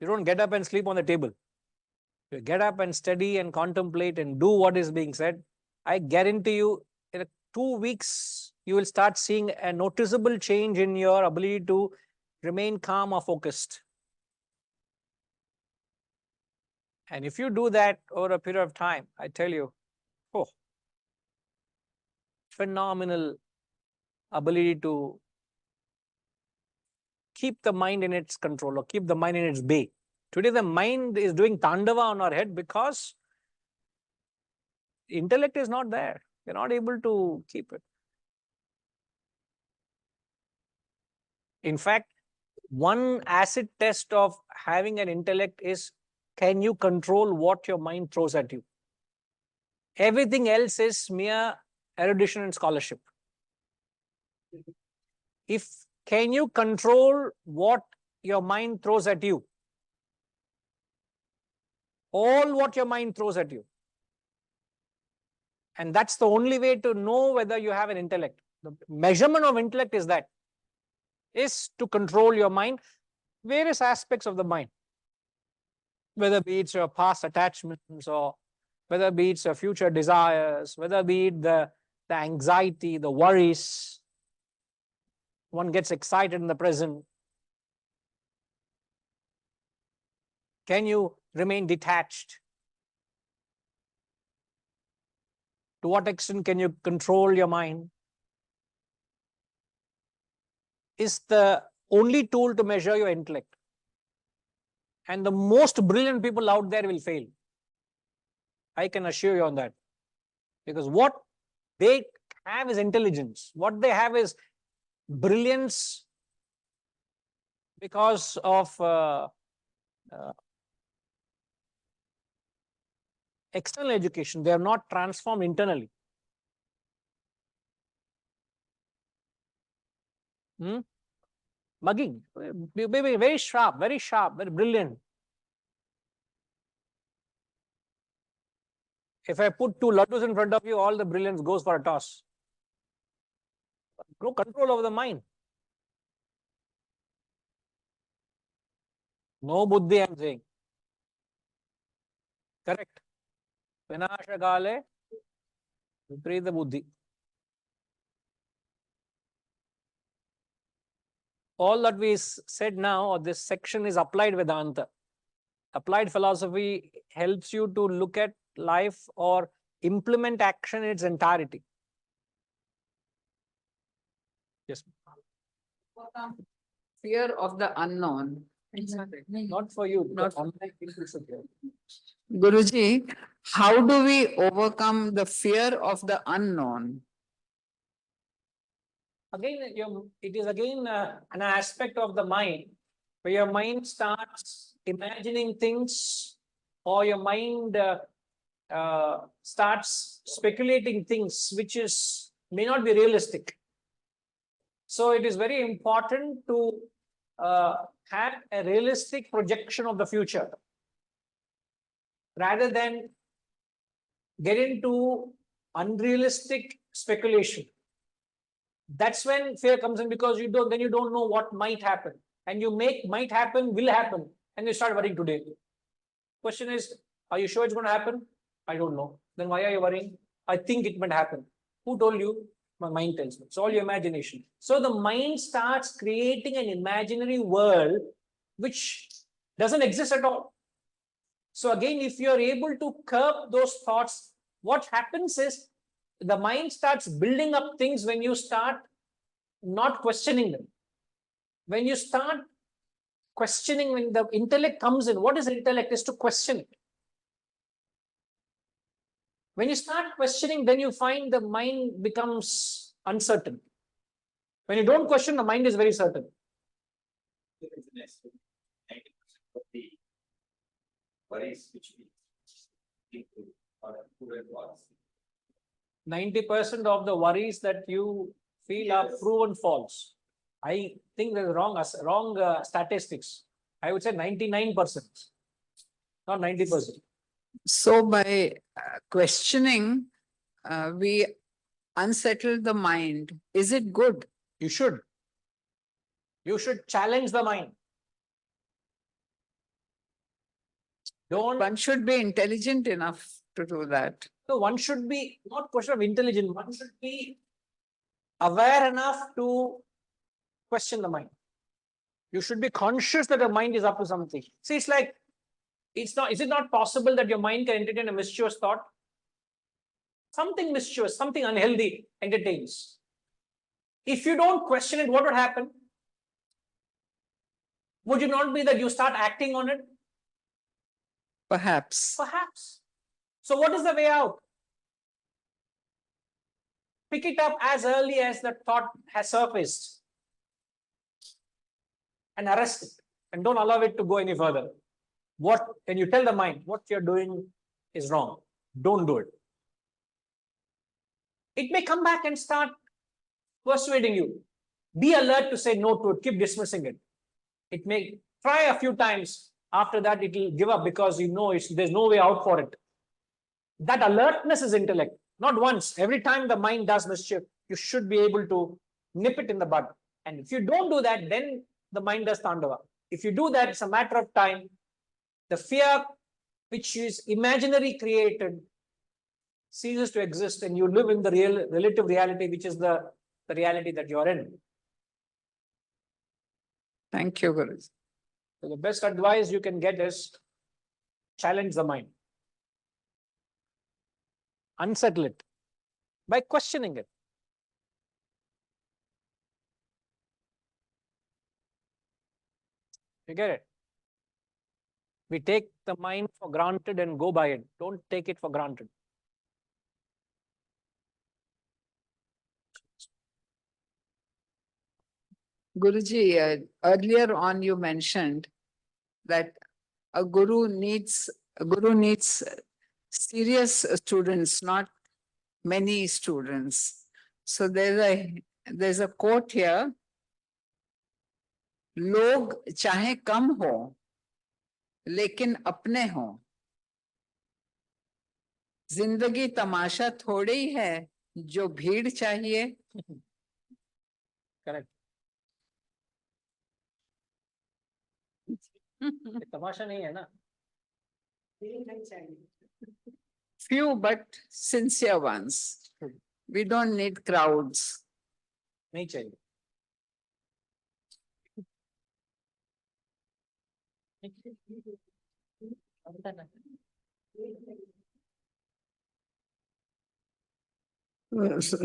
you don't get up and sleep on the table. You get up and study and contemplate and do what is being said. I guarantee you, in 2 weeks, you will start seeing a noticeable change in your ability to remain calm or focused. And if you do that over a period of time, I tell you, oh, phenomenal ability to keep the mind in its control or keep the mind in its bay. Today, the mind is doing tandava on our head because intellect is not there. We're not able to keep it. In fact, one acid test of having an intellect is, can you control what your mind throws at you? Everything else is mere erudition and scholarship. Can you control what your mind throws at you? All what your mind throws at you. And that's the only way to know whether you have an intellect. The measurement of intellect is to control your mind, various aspects of the mind. Whether be it's your past attachments or whether be it's your future desires, whether be it the anxiety, the worries. One gets excited in the present. Can you remain detached? To what extent can you control your mind? Is the only tool to measure your intellect. And the most brilliant people out there will fail. I can assure you on that. Because what they have is intelligence. What they have is brilliance because of external education. They are not transformed internally. Mugging, maybe very sharp, very brilliant. If I put two laddus in front of you, all the brilliance goes for a toss. No control over the mind. No buddhi, I am saying. Correct. Vinashakale, viparita buddhi. All that we said now, or this section, is applied Vedanta. Applied philosophy helps you to look at life or implement action in its entirety. Yes. Fear of the unknown. Not for you. Not- Online people should hear. Guruji, how do we overcome the fear of the unknown? Again, it is again an aspect of the mind where your mind starts imagining things, or your mind starts speculating things which may not be realistic. So it is very important to have a realistic projection of the future rather than get into unrealistic speculation. That's when fear comes in, because you don't know what might happen, and you make might happen will happen, and you start worrying today. Question is, are you sure it's going to happen? I don't know. Then why are you worrying? I think it might happen. Who told you? My mind tells me. It's all your imagination. So the mind starts creating an imaginary world which doesn't exist at all. So again, if you're able to curb those thoughts, what happens is the mind starts building up things when you start not questioning them. When you start questioning, when the intellect comes in, what is intellect? Is to question it. When you start questioning, then you find the mind becomes uncertain. When you don't question, the mind is very certain. Worries which people or 90% of the worries that you feel are proven false. I think there's wrong statistics. I would say 99%, not 90%. So by questioning, we unsettle the mind. Is it good? You should challenge the mind. One should be intelligent enough to do that. So one should be not question of intelligence. One should be aware enough to question the mind. You should be conscious that the mind is up to something. See, it's like, is it not possible that your mind can entertain a mischievous thought? Something mischievous, something unhealthy entertains. If you don't question it, what would happen? Would it not be that you start acting on it? Perhaps. Perhaps. So what is the way out? Pick it up as early as the thought has surfaced and arrest it, and don't allow it to go any further. When you tell the mind what you're doing is wrong, don't do it. It may come back and start persuading you. Be alert to say no to it, keep dismissing it. It may try a few times. After that, it will give up because you know there's no way out for it. That alertness is intellect. Not once. Every time the mind does mischief, you should be able to nip it in the bud. And if you don't do that, then the mind does tandava. If you do that, it's a matter of time. The fear which is imaginary created ceases to exist, and you live in the real relative reality, which is the reality that you're in. Thank you, Guru. So the best advice you can get is challenge the mind. Unsettle it by questioning it. You get it? We take the mind for granted and go by it. Don't take it for granted. Guruji, earlier on you mentioned that a guru needs serious students, not many students. So there's a quote here. लोग चाहे कम हो लेकिन अपने हो, जिंदगी तमाशा थोड़ी ही है जो भीड़ चाहिए. Correct. तमाशा नहीं है ना. Few but sincere ones. We don't need crowds. नहीं चाहिए.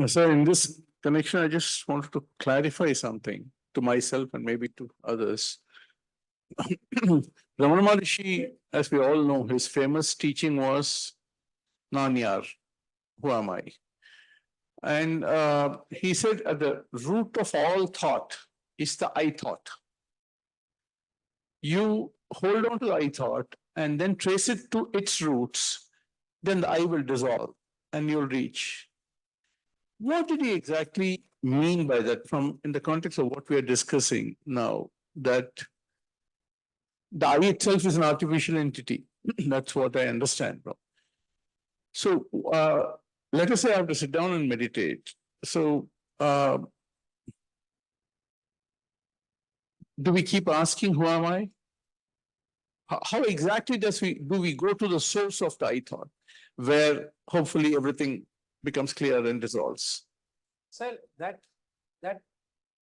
So in this connection, I just wanted to clarify something to myself and maybe to others. Ramana Maharishi, as we all know, his famous teaching was Nanyar, who am I? And he said at the root of all thought is the I thought. You hold on to the I thought and then trace it to its roots, then the I will dissolve and you'll reach. What did he exactly mean by that from in the context of what we are discussing now, that the I itself is an artificial entity? That's what I understand from. So let us say I have to sit down and meditate. So do we keep asking, who am I? How exactly do we go to the source of the I thought, where hopefully everything becomes clear and dissolves? Sir, that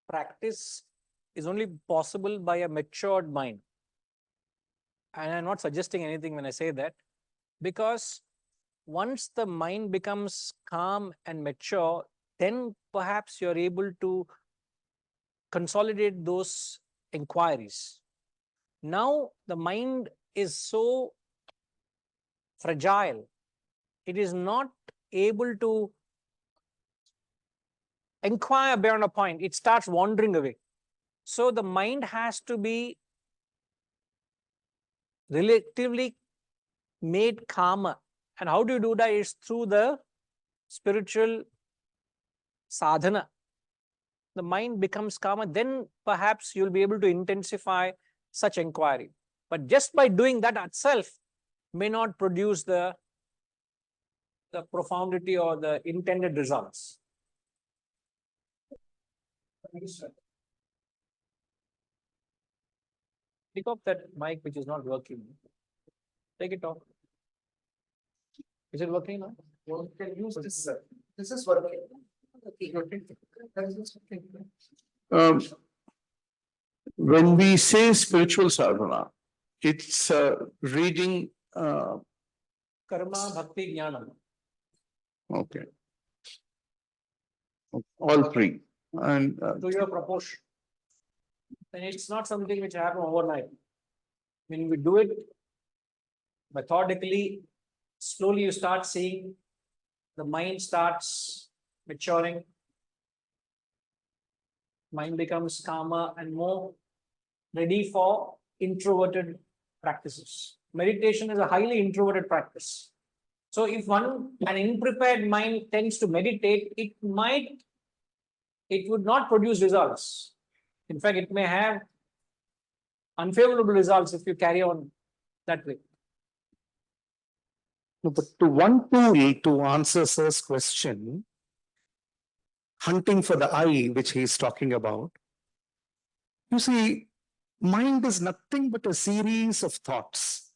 practice is only possible by a matured mind. And I'm not suggesting anything when I say that, because once the mind becomes calm and mature, then perhaps you're able to consolidate those inquiries. Now the mind is so fragile, it is not able to inquire beyond a point. It starts wandering away. So the mind has to be relatively made calmer. And how do you do that? Is through the spiritual sadhana. The mind becomes calmer, then perhaps you'll be able to intensify such inquiry. But just by doing that itself may not produce the profundity or the intended results. Pick up that mic which is not working. Take it off. Is it working now? You can use this. This is working. When we say spiritual sadhana, it's reading. Karma, bhakti, jnana. Okay. All three. And To your proportion. And it's not something which happens overnight. When we do it methodically, slowly you start seeing the mind starts maturing. Mind becomes calmer and more ready for introverted practices. Meditation is a highly introverted practice. So if an unprepared mind tends to meditate, it would not produce results. In fact, it may have unfavorable results if you carry on that way. No, but to one tool to answer Sir's question, hunting for the I, which he is talking about, you see, mind is nothing but a series of thoughts.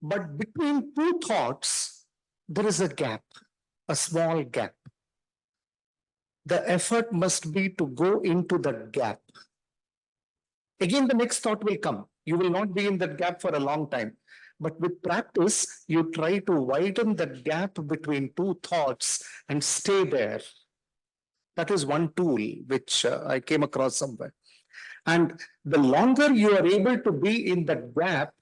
But between two thoughts, there is a gap, a small gap. The effort must be to go into that gap. Again, the next thought will come. You will not be in that gap for a long time. But with practice, you try to widen that gap between two thoughts and stay there. That is one tool which I came across somewhere. And the longer you are able to be in that gap,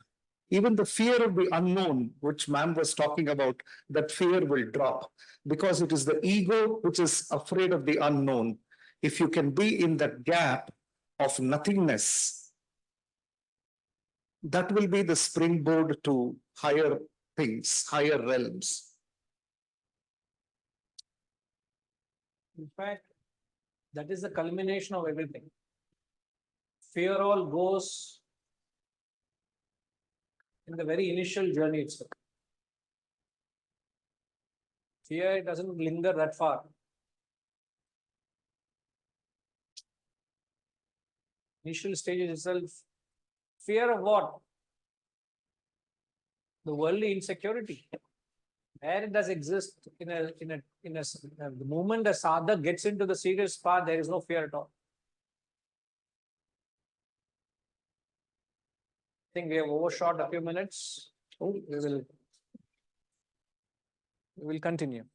even the fear of the unknown, which ma'am was talking about, that fear will drop, because it is the ego which is afraid of the unknown. If you can be in that gap, of nothingness, that will be the springboard to higher things, higher realms. In fact, that is the culmination of everything. Fear all goes in the very initial journey itself. Fear doesn't linger that far. Initial stages itself. Fear of what? The worldly insecurity. Where it does exist the moment the sadhak gets into the serious path, there is no fear at all. I think we have overshot a few minutes. We will continue.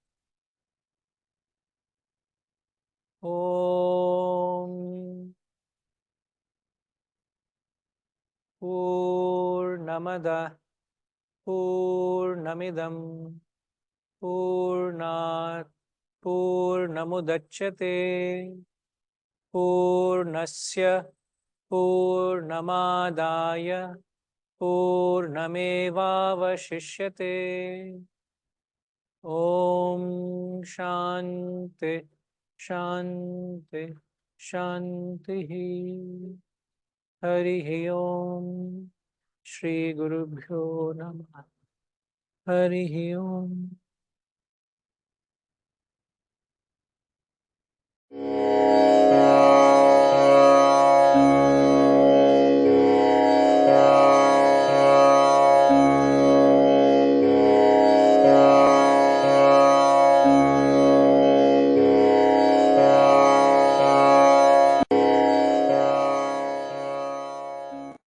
Om Purnamada Purnamidam Purnat Purnamudachyate Purnasya Purnamadaya Purnamevavashishyate. Om Shanti Shanti Shanti. Harihi Om. Shri Gurubhyo Namah. Harihi Om.